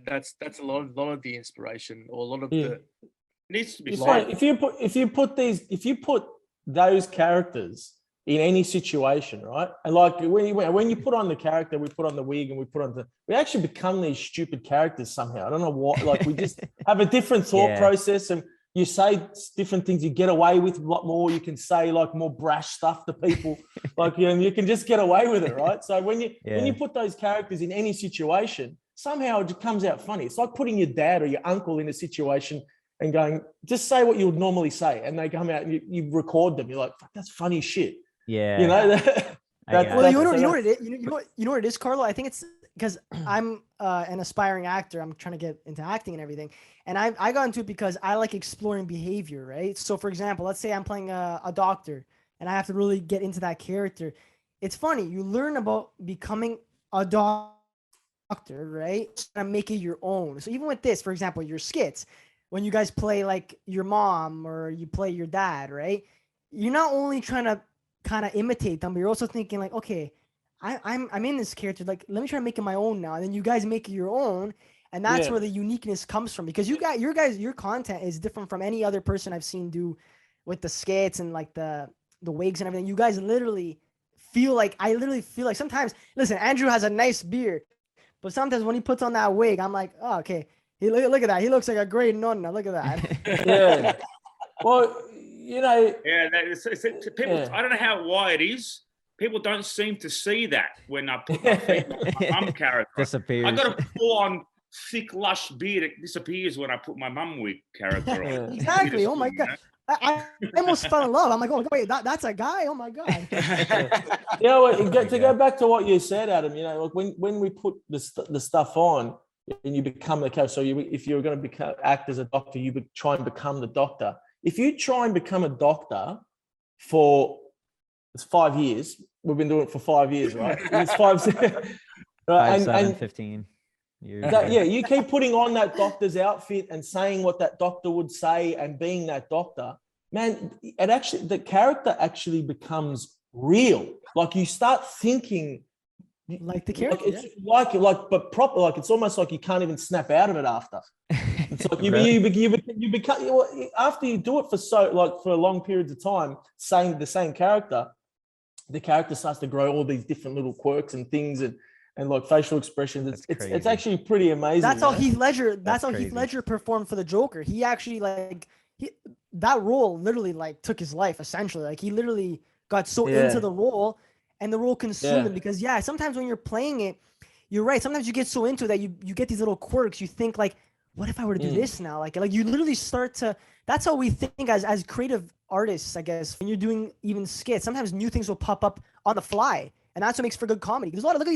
lot of the inspiration, or a lot of the. Needs to be if you put those characters in any situation, right? And like when you put on the character, we put on the wig and we actually become these stupid characters somehow. I don't know what. Like, we just have a different thought process, and you say different things. You get away with a lot more. You can say like more brash stuff to people, like, you know, you can just get away with it, right? So when you put those characters in any situation, somehow it just comes out funny. It's like putting your dad or your uncle in a situation and going, just say what you would normally say, and they come out and you record them. You're like, fuck, that's funny shit. Yeah, you know. Well, you know what it is. You know what it is, Carlo. I think it's because I'm an aspiring actor. I'm trying to get into acting and everything, and I got into it because I like exploring behavior, right? So, for example, let's say I'm playing a doctor, and I have to really get into that character. It's funny. You learn about becoming a doctor, right? And make it your own. So even with this, for example, your skits. When you guys play like your mom or you play your dad, right? You're not only trying to kind of imitate them, but you're also thinking like, okay, I'm in this character. Like, let me try to make it my own now. And then you guys make it your own, and that's where the uniqueness comes from. Because your content is different from any other person I've seen do with the skits and like the wigs and everything. You guys literally feel like sometimes. Listen, Andrew has a nice beard, but sometimes when he puts on that wig, I'm like, oh, okay. Look at that. He looks like a great nonna. Look at that. Yeah. Well, you know. Yeah, people. I don't know why it is. People don't seem to see that when I put my mum character. Disappears. I got a full-on thick, lush beard. It disappears when I put my mum wig character on. Exactly. Oh my god. I almost fell in love. I'm like, oh wait, that's a guy. Oh my god. You know, to go back to what you said, Adam. You know, like when we put the stuff on. And you become the character. So if you're going to act as a doctor, you would try and become the doctor. If you try and become a doctor for 5 years, we've been doing it for 5 years, right? It's 5, 5, 7, 15. You keep putting on that doctor's outfit and saying what that doctor would say and being that doctor, man, the character actually becomes real. Like you start thinking like the character, but proper, like it's almost like you can't even snap out of it after. It's like you become after you do it for long periods of time, saying the same character, the character starts to grow all these different little quirks and things and like facial expressions. It's actually pretty amazing. That's how Heath Ledger. That's how Heath Ledger performed for the Joker. He actually that role literally like took his life essentially. Like he literally got so into the role, and the role consumed him because sometimes when you're playing it, you're right. Sometimes you get so into it that you get these little quirks. You think like, what if I were to do this now? Like you literally start to. That's how we think as creative artists, I guess. When you're doing even skits, sometimes new things will pop up on the fly, and that's what makes for good comedy. There's a lot of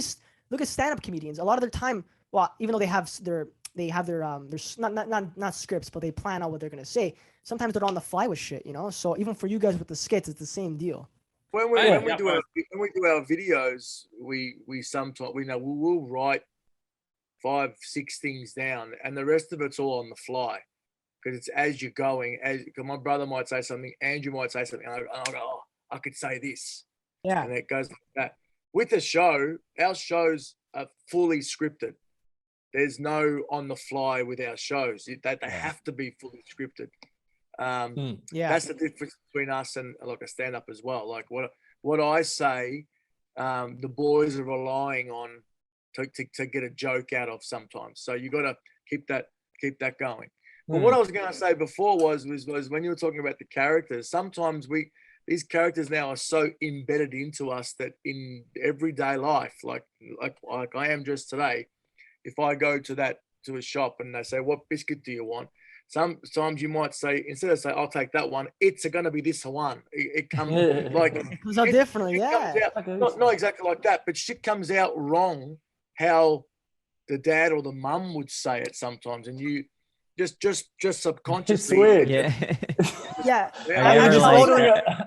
look at stand-up comedians. A lot of their time, well, even though they have their not scripts, but they plan out what they're gonna say. Sometimes they're on the fly with shit, you know. So even for you guys with the skits, it's the same deal. When we do our videos, we sometimes we'll write 5-6 things down, and the rest of it's all on the fly because it's as you're going. Cause my brother might say something, Andrew might say something, and I'll go, oh, I could say this, and it goes like that. With the show, our shows are fully scripted. There's no on the fly with our shows. They have to be fully scripted. That's the difference between us and like a stand-up as well. Like what I say, the boys are relying on to get a joke out of sometimes. So you got to keep that going. But what I was going to say before was when you were talking about the characters, sometimes these characters now are so embedded into us that in everyday life, like I am just today, if I go to a shop and they say, what biscuit do you want? Sometimes you might say, instead of say, I'll take that one, it's going to be this one. It comes like so differently, not exactly like that, but shit comes out wrong how the dad or the mum would say it sometimes, and you just subconsciously. It's weird.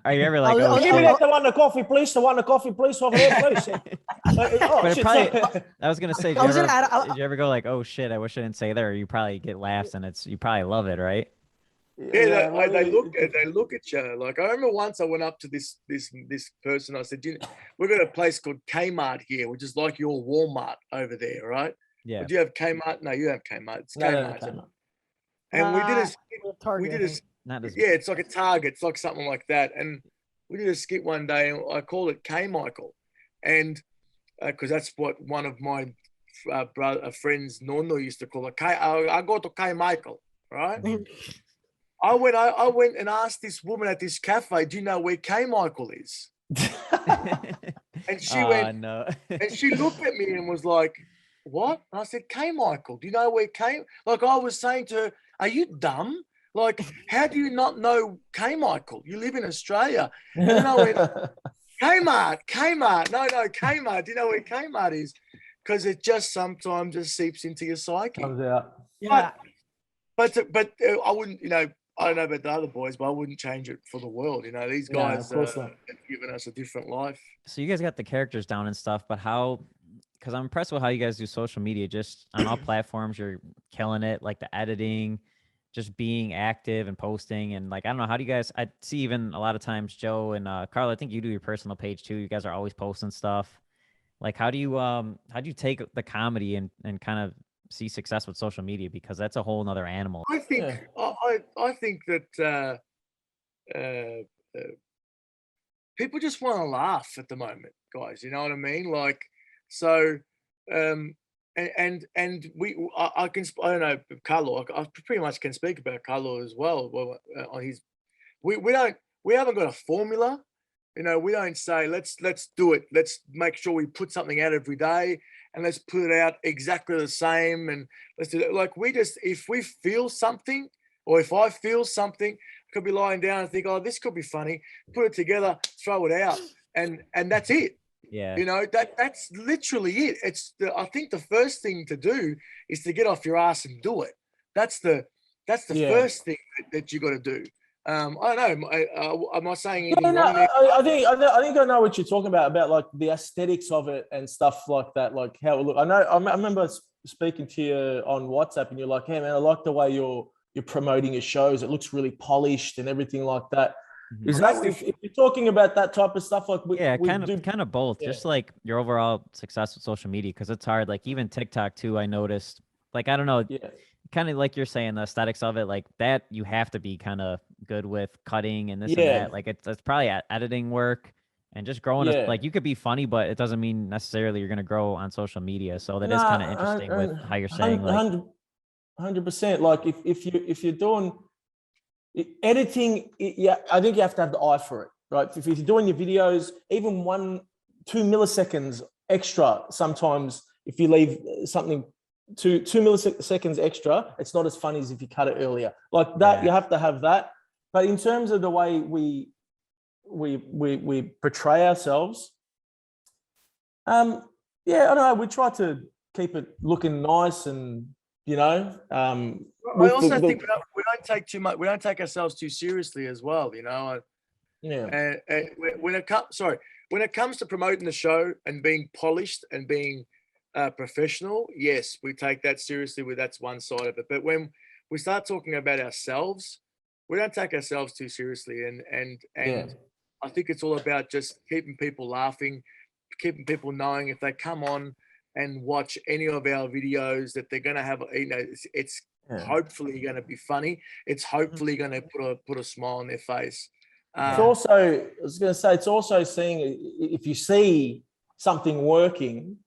Are you ever like, oh, give me that the one, the coffee, please. The one, the coffee, please. Over there, please. I was gonna say, did you ever go like, oh shit, I wish I didn't say that, or you probably get laughs and you probably love it, right? Yeah, they look at you. Like I remember once I went up to this person. I said, we've got a place called Kmart here, which is like your Walmart over there, right? Yeah. But do you have Kmart? No, you have Kmart. It's Kmart. No. And we did a it's like a Target. It's like something like that. And we did a skit one day, and I called it K Michael, and because that's what one of my friends Nono used to call it. I go to K Michael, right? I went and asked this woman at this cafe, do you know where K Michael is? And she went, no. And she looked at me and was like, what? And I said, K Michael, do you know where like I was saying to her, are you dumb? Like, how do you not know K Michael? You live in Australia. And then I went, Kmart. No, Kmart. Do you know where Kmart is? Because it just sometimes just seeps into your psyche. Comes out. Yeah. But I wouldn't, I don't know about the other boys, but I wouldn't change it for the world. These guys have given us a different life. So you guys got the characters down and stuff, but because I'm impressed with how you guys do social media, just on all platforms, you're killing it, like the editing, just being active and posting. And like, I don't know, how do you guys, I see even a lot of times Joe and Carl, I think you do your personal page too. You guys are always posting stuff. Like, how do you take the comedy and kind of see success with social media? Because that's a whole nother animal. I think, I think that people just want to laugh at the moment, guys. You know what I mean? Like, so, and I don't know, Carlo, I pretty much can speak about Carlo as well. Well, on his, we haven't got a formula. We don't say let's do it. Let's make sure we put something out every day and let's put it out exactly the same. And let's do it. Like if we feel something, or if I feel something, I could be lying down and think, oh, this could be funny. Put it together, throw it out, and that's it. Yeah. That's literally it. I think the first thing to do is to get off your ass and do it. That's the first thing that you got to do. I don't know. Am I saying anything wrong there? I think I know what you're talking about like the aesthetics of it and stuff like that, like how it look. I remember speaking to you on WhatsApp, and you're like, "Hey, man, I like the way you're promoting your shows. It looks really polished and everything like that." Mhm. Is that if you're talking about that type of stuff, like we kind of both. Yeah. Just like your overall success with social media, because it's hard. Like even TikTok too, I noticed. Like I don't know, Yeah. kind of like you're saying, the aesthetics of it, like that you have to be kind of good with cutting and this and Yeah. that. Like it's probably editing work and just growing. Yeah. Like you could be funny, but it doesn't mean necessarily you're gonna grow on social media. So that is kind of interesting with how you're saying, like 100%. Like if you're doing editing, yeah, I think you have to have the eye for it, right? If you're doing your videos, even 1-2 milliseconds extra, sometimes if you leave something 2 milliseconds extra, it's not as funny as if you cut it earlier. Like that, Yeah. you have to have that. But in terms of the way we portray ourselves, yeah, I don't know. We try to keep it looking nice, and I also think we don't take too much. We don't take ourselves too seriously as well. yeah. And when it comes to promoting the show and being polished and being professional, yes, we take that seriously. That's one side of it. But when we start talking about ourselves, we don't take ourselves too seriously. And Yeah. I think it's all about just keeping people laughing, keeping people knowing if they come on and watch any of our videos that they're going to have, it's hopefully going to be funny. It's hopefully going to put a smile on their face. It's also, I was going to say, it's also seeing if you see something working,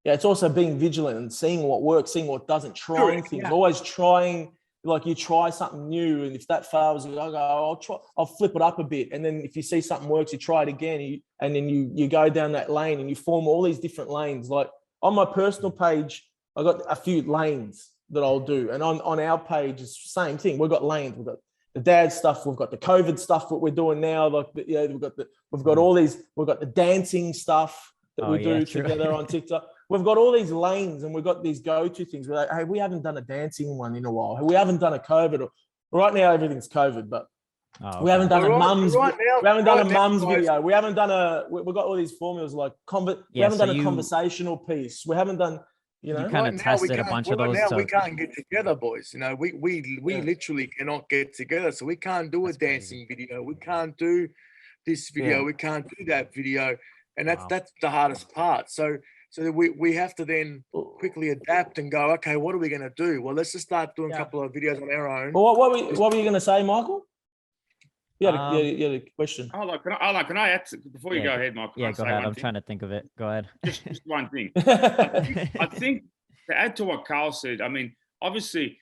yeah, it's also being vigilant and seeing what works, seeing what doesn't, trying things, always trying. Like you try something new, and if that fails, you go, I'll flip it up a bit. And then if you see something works, you try it again, and then you go down that lane, and you form all these different lanes. Like on my personal page, I got a few lanes that I'll do, and on our page, it's the same thing. We've got lanes. We've got the dad stuff. We've got the COVID stuff that we're doing now. Like we've got all these. We've got the dancing stuff that we do together on TikTok. We've got all these lanes, and we've got these go-to things. We're like, hey, we haven't done a dancing one in a while. We haven't done a COVID. Right now, everything's COVID, but we haven't done a mum's. We haven't done a mum's video. We haven't done we've got all these formulas like we haven't done a conversational piece. We haven't done. You kind of tested a bunch of those. Now we can't get together, boys. We literally cannot get together, so we can't do a dancing video. We can't do this video. We can't do that video, and that's the hardest part. So we have to then quickly adapt and go, okay, what are we going to do? Well, let's just start doing a couple of videos on our own. Well, what were you going to say, Michael? You had a question. Can I add before you go ahead, Michael? Yeah, go ahead. I'm trying to think of it. Go ahead. Just one thing. I think to add to what Carl said, I mean, obviously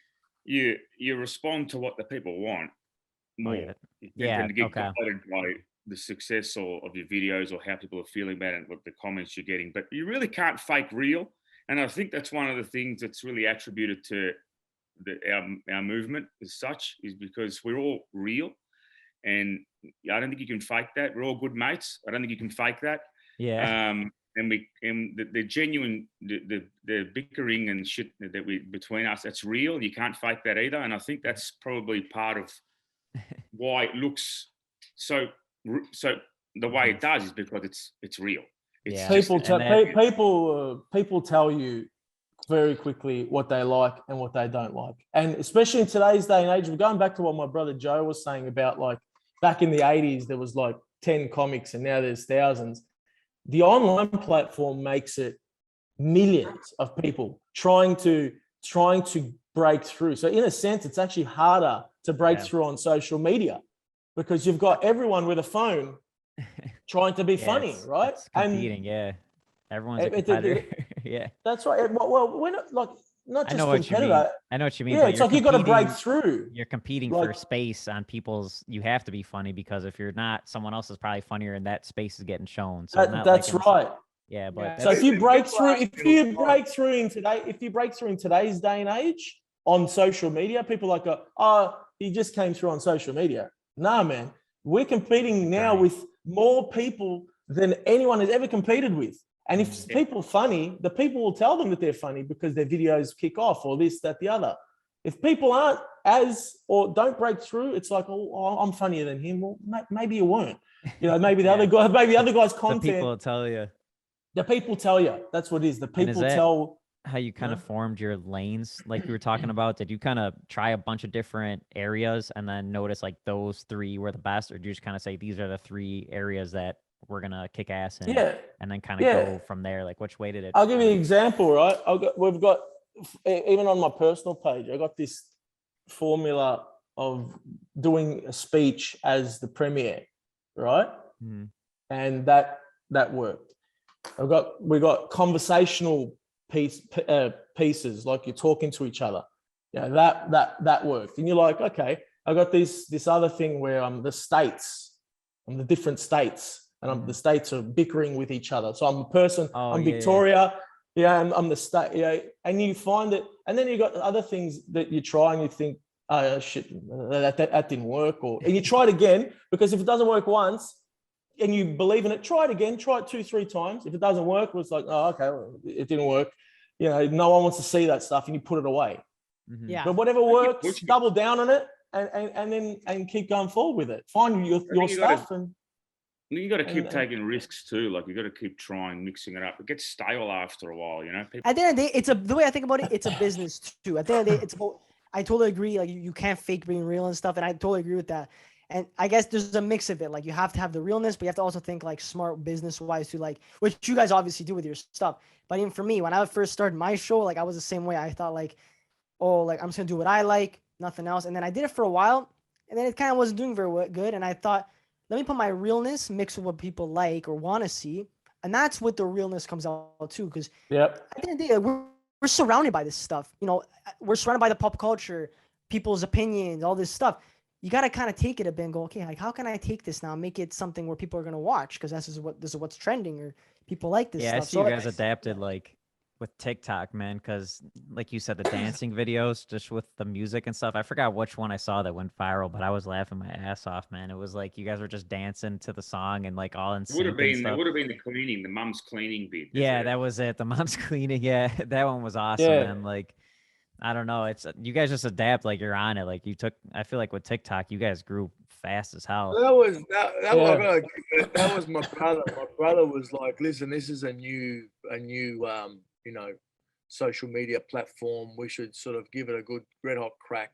you respond to what the people want more. Yeah. To get excited by the success of your videos or how people are feeling about it, what the comments you're getting, but you really can't fake real. And I think that's one of the things that's really attributed to our movement as such, is because we're all real. And I don't think you can fake that. We're all good mates. I don't think you can fake that. Yeah. And the genuine, the bickering and shit that between us, that's real. You can't fake that either. And I think that's probably part of why it looks so the way it does, is because it's real. People tell you very quickly what they like and what they don't like, and especially in today's day and age. We're going back to what my brother Joe was saying about, like, back in the 80s there was like 10 comics and now there's thousands. The online platform makes it millions of people trying to break through. So in a sense, it's actually harder to break through on social media, because you've got everyone with a phone trying to be funny, right? It's competing, everyone's a competitor. Yeah, that's right. Well, we're not just competitor. I know what you mean. Yeah, it's like you got to break through. You're competing for space on people's. You have to be funny, because if you're not, someone else is probably funnier, and that space is getting shown. So that's right. Yeah, but so if you break through in today's day and age on social media, people are like, oh, he just came through on social media. Nah, man, we're competing now with more people than anyone has ever competed with. And if people are funny, the people will tell them that they're funny because their videos kick off, or this, that, the other. If people aren't or don't break through, it's like, oh, I'm funnier than him. Well, maybe you weren't. Maybe the other guy's content. The people will tell you. The people tell you. That's what it is. The people tell how you kind of formed your lanes like you were talking about? Did you kind of try a bunch of different areas and then notice like those 3 were the best, or did you just kind of say these are the 3 areas that we're gonna kick ass in, Yeah, and then kind of yeah. go from there? Like which way did it? I'll give you an example, right? We've got, even on my personal page, I got this formula of doing a speech as the premier, right? Mhm. And that worked. We got conversational pieces, like you're talking to each other. Yeah, that worked. And you're like, okay, I got this other thing where I'm the different states, and the states are bickering with each other. So I'm a person. I'm Victoria. Yeah, I'm the state. Yeah, and you find it, and then you got other things that you try and you think, oh shit, that didn't work, and you try it again, because if it doesn't work once and you believe in it, try it again, try it 2-3 times. If it doesn't work, it's like, oh, okay, well, it didn't work. You know, no one wants to see that stuff, and you put it away. Yeah. But whatever works, double down on it, and keep going forward with it. Find your stuff. And you got to keep taking risks too. Like you got to keep trying, mixing it up. It gets stale after a while, you know. At the end of the day, the way I think about it, it's a business too. At the end of the day, it's about. I totally agree. Like you can't fake being real and stuff, and I totally agree with that. And I guess there's a mix of it. Like you have to have the realness, but you have to also think like smart business wise too, like which you guys obviously do with your stuff. But even for me, when I first started my show, like I was the same way. I thought like, oh, like I'm just gonna do what I like, nothing else. And then I did it for a while, and then it kind of wasn't doing very good. And I thought, let me put my realness mixed with what people like or want to see, and that's what the realness comes out too. Because yep, at the end of the day, we're surrounded by this stuff. You know, we're surrounded by the pop culture, people's opinions, all this stuff. You got to kind of take it a bit and go, okay, like how can I take this now and make it something where people are going to watch, because this is what's trending, or people like this stuff. I see you guys adapted like with TikTok, man, because like you said, the dancing videos just with the music and stuff. I forgot which one I saw that went viral, but I was laughing my ass off, man. It was like you guys were just dancing to the song and like all in sync. It would have been the cleaning, the mum's cleaning bit. Yeah, that was it. The mom's cleaning. Yeah, that one was awesome, man. Like, I don't know. It's you guys just adapt, like you're on it. Like I feel like with TikTok, you guys grew fast as hell. That was my brother. My brother was like, listen, this is a new you know, social media platform. We should sort of give it a good red hot crack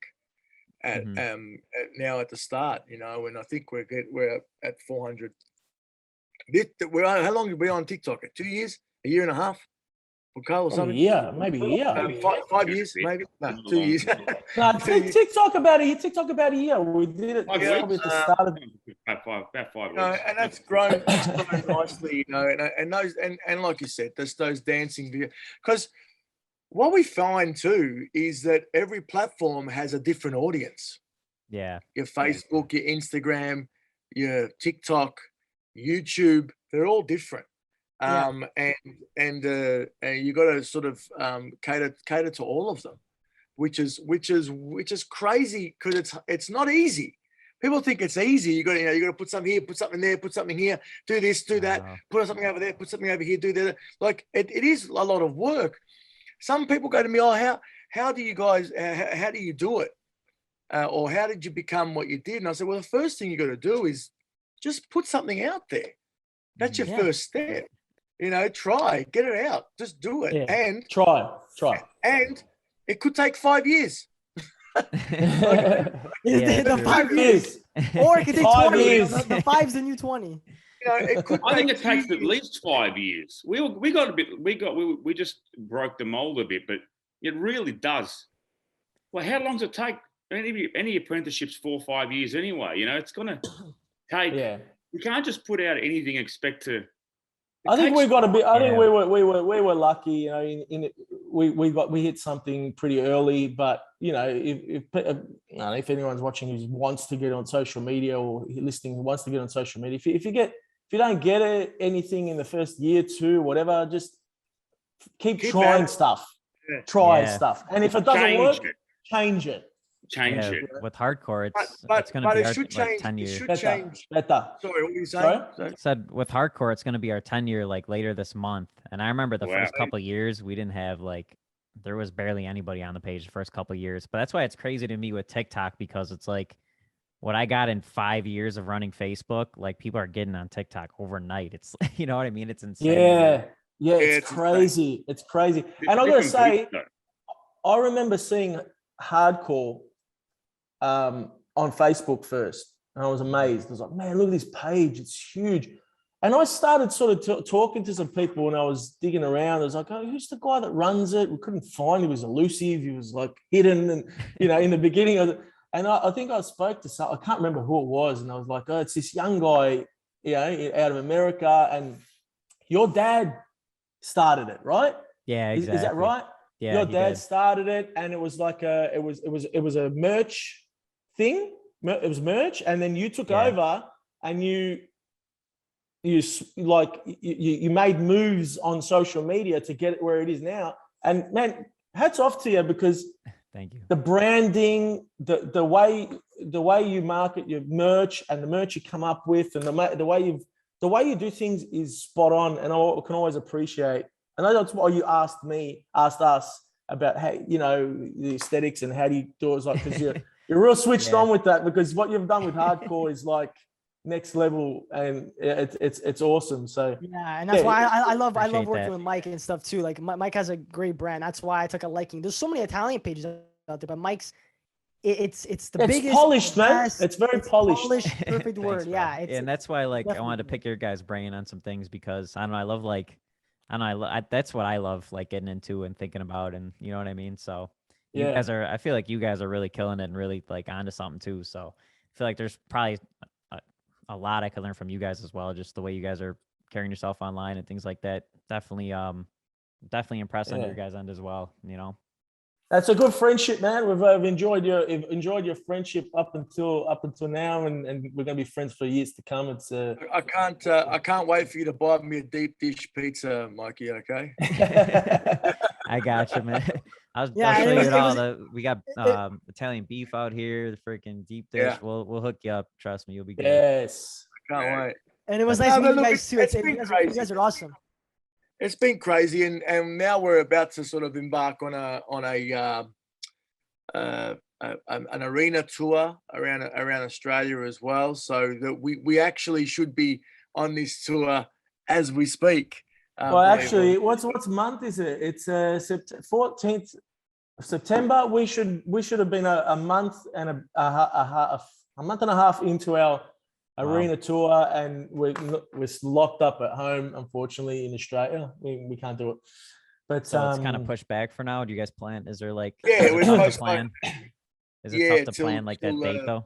at now at the start, you know. And I think we're at 400. How long have we been on TikTok? 2 years? A year and a half? For Carl or something? Yeah, maybe a year. 5 years, maybe? No, 2 years. No, TikTok about a year. We did it probably at the start of about 5 weeks. And that's grown nicely, you know. And those and like you said, there's those dancing videos. Because what we find too is that every platform has a different audience. Yeah. Your Facebook, your Instagram, your TikTok, YouTube, they're all different. And you got to sort of cater to all of them, which is crazy, because it's not easy. People think it's easy. You got to put something here, put something there, put something here, do this, do that, put something over there, put something over here, do that. Like it is a lot of work. Some people go to me, oh, how do you guys, how do you do it? Or how did you become what you did? And I said, well, the first thing you got to do is just put something out there. That's your first step. You know, get it out, just do it. Yeah. And try. And it could take 5 years. The 5 years. Or it could take 20 years. The 5's the new 20. You know, I think it takes at least 5 years. We just broke the mold a bit, but it really does. Well, how long does it take? Any apprenticeship's 4 or 5 years anyway. You know, it's gonna take. Yeah. You can't just put out anything and expect to. I think we got a bit. I think we were lucky. You know, we hit something pretty early. But you know, if anyone's watching who wants to get on social media or listening who wants to get on social media, if you don't get anything in the first year, 2, whatever, just keep trying stuff. Yeah. Try stuff, and if it doesn't work, change it. Change it. With hardcore, it's going to be our 10 year. It should change. Better. Sorry, what were you saying? Said with hardcore, it's going to be our 10 year like later this month. And I remember the first couple of years, we didn't have there was barely anybody on the page the first couple of years. But that's why it's crazy to me with TikTok, because it's like what I got in 5 years of running Facebook, like people are getting on TikTok overnight. It's, you know what I mean? It's insane. Yeah. Yeah, Yeah, it's crazy. It's crazy. It's And I gotta different say, breed, though. I remember seeing hardcore on Facebook first, and I was amazed. I was like, man, look at this page; it's huge. And I started sort of talking to some people, and I was digging around. I was like, oh, who's the guy that runs it? We couldn't find. He was elusive. He was like hidden, and in the beginning of it. And I think I spoke to some. I can't remember who it was, and I was like, oh, it's this young guy, out of America, and your dad started it, right? Yeah, exactly. Is that right? Yeah, Your he dad did. started it, and it was like it was a merch thing. It was merch, and then you took Yeah. over, and you made moves on social media to get it where it is now. And man, hats off to you, because Thank you. the branding, the way you market your merch and the merch you come up with, and the way you do things is spot on, and I can always appreciate. I know that's why you asked us about how, the aesthetics and how do you do it. It's like, because you're real switched Yeah. on with that, because what you've done with hardcore is like next level, and it's awesome. So Yeah, and that's why I love Appreciate working that. with Mike and stuff too. Like Mike has a great brand. That's why I took a liking. There's so many Italian pages out there, but Mike's it's the it's biggest, polished, man. best, It's very polished. perfect Thanks, word. bro. Yeah, it's and that's why I wanted to definitely. pick your guys' brain on some things, because I don't know, I love I don't know, that's what I love getting into and thinking about, and you know what I mean. So you Yeah. guys are, I feel like you guys are really killing it and really onto something too. So I feel like there's probably a lot I could learn from you guys as well. Just the way you guys are carrying yourself online and things like that. Definitely impressed on Yeah. your guys' end as well. That's a good friendship, man. We've enjoyed your friendship up until now, and we're gonna be friends for years to come. It's I can't wait for you to buy me a deep dish pizza, Mikey. Okay. I got you, man. I'll Yeah, show and you it all was- we got Italian beef out here, the freaking deep dish. Yeah. We'll hook you up. Trust me, you'll be good. yes. Can't wait. And it was Yeah, nice but meeting you look, guys too. it's You been guys crazy. are awesome. It's been crazy, and now we're about to sort of embark on an arena tour around Australia as well. So that we actually should be on this tour as we speak. Well, actually, what's month is it? It's 14th of September. We should have been a month and a month and a half into our arena tour, and we're locked up at home, unfortunately, in Australia. We can't do it. But So it's kind of pushed back for now. Do you guys plan? Is there Yeah, is it we're tough to supposed to- plan? Is it Yeah, tough to plan that date though?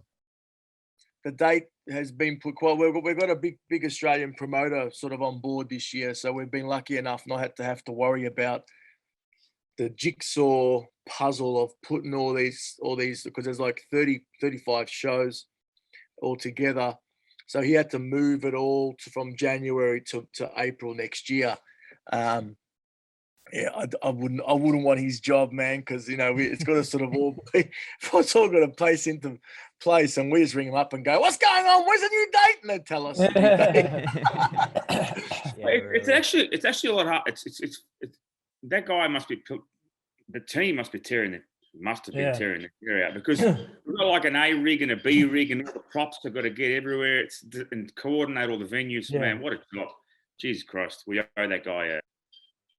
the date has been put quite. We've got a big Australian promoter sort of on board this year, so we've been lucky enough not to have to worry about the jigsaw puzzle of putting all these, because there's like 35 shows altogether. So he had to move it all from January to April next year. Yeah, I wouldn't want his job, man, because it's got to sort of all be, it's all got to place into place, and we just ring him up and go, "What's going on? Where's the new date?" And they tell us the new date. It's actually a lot hard. It's that guy must be, the team must be tearing the hair out, because we've got like an A rig and a B rig, and all the props have got to get everywhere. And coordinate all the venues. Yeah. Man, what a job! Jesus Christ, we owe that guy a.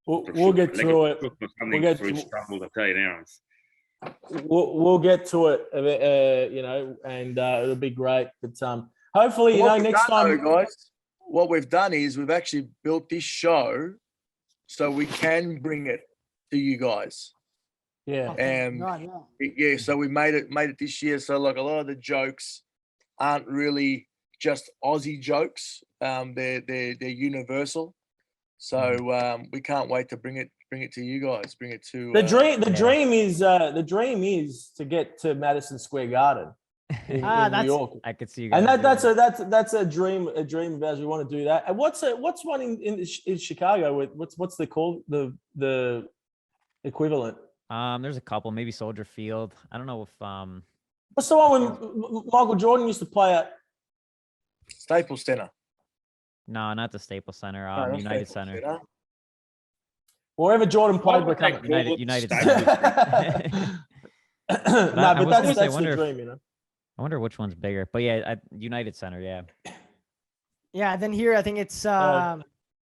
We'll get through it. We'll get through struggle to tell you now. We'll get to it, and it'll be great. But hopefully, next time, guys, what we've done is we've actually built this show so we can bring it to you guys. Yeah. So we made it this year. So like a lot of the jokes aren't really just Aussie jokes. They're universal. So we can't wait to bring it to you guys. Bring it to the dream is to get to Madison Square Garden in New York. I could see you And guys doing that's a dream of ours. We want to do that. And what's one in Chicago with what's the called the equivalent? There's a couple, maybe Soldier Field. I don't know if What's the one when Michael Jordan used to play at? Staples Center. No, not the Staples Center. not United Staples Center. Wherever Jordan played, United Center. But that's the dream, I wonder which one's bigger. But yeah, United Center, yeah. Yeah, then here I think it's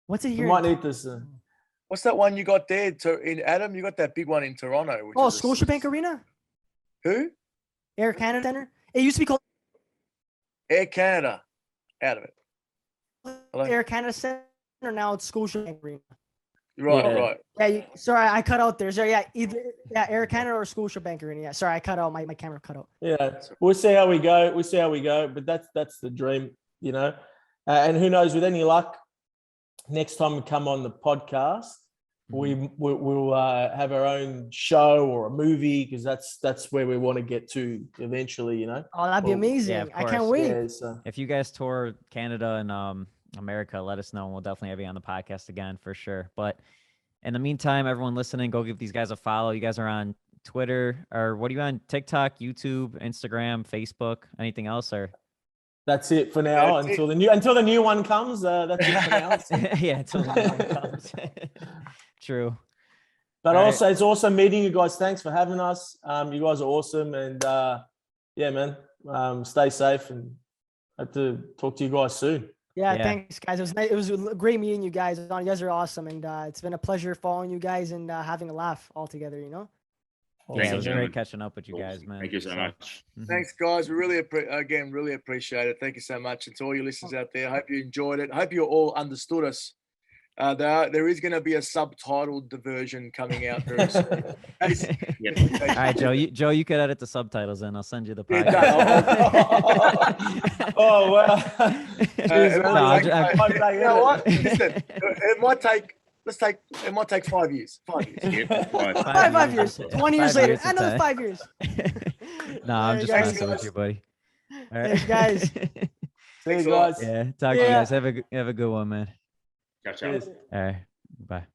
what's it here? We might need this. What's that one you got there? In Adam, you got that big one in Toronto. Which Oh, is Scotiabank Arena, Who? Air Canada Center. It used to be called Air Canada. Out of it. Hello? Air Canada Center. Now it's Scotiabank Arena. Right, Yeah. right. Yeah, sorry, I cut out there. Sorry, yeah, either Air Canada or Scotiabank Arena. Yeah, sorry, I cut out. My camera cut out. Yeah, we'll see how we go. We'll see how we go. But that's the dream, you know. And who knows? With any luck, next time we come on the podcast, we'll have our own show or a movie, because that's where we want to get to eventually, you know. Oh, that'd be amazing. yeah, of I can't course. wait. Yeah, so. If you guys tour Canada and America, let us know, and we'll definitely have you on the podcast again for sure. But in the meantime, everyone listening, go give these guys a follow. You guys are on Twitter, or what are you on? TikTok, YouTube, Instagram, Facebook, anything else? Or That's it for now. Until the new one comes. That's it for now. yeah, until the new one comes. True. But All also, it's awesome meeting you guys. Thanks for having us. You guys are awesome, and yeah, man. Stay safe, and hope to talk to you guys soon. Yeah, Yeah. thanks, guys. It was nice. It was great meeting you guys. You guys are awesome, and it's been a pleasure following you guys and having a laugh all together. You know. Yeah, it was gentlemen. great catching up with you guys, man. Thank you so much. Thanks, guys. We really appreciate it. Thank you so much. And to all your listeners out there, I hope you enjoyed it. I hope you all understood us. There is going to be a subtitled version coming out very soon. All right, Joe. You could edit the subtitles in. I'll send you the Yeah, podcast. Oh well. You know what? Listen, it might take 5 years. 5 years. Yeah, right. 5 years. 20 years 5 later. years to Another time. 5 years. No, I'm just Guys. messing with you, buddy. All right. Thanks, guys. See you guys. Yeah, talk to you Yeah. guys. Have a good one, man. Ciao, ciao. Cheers. All right, bye.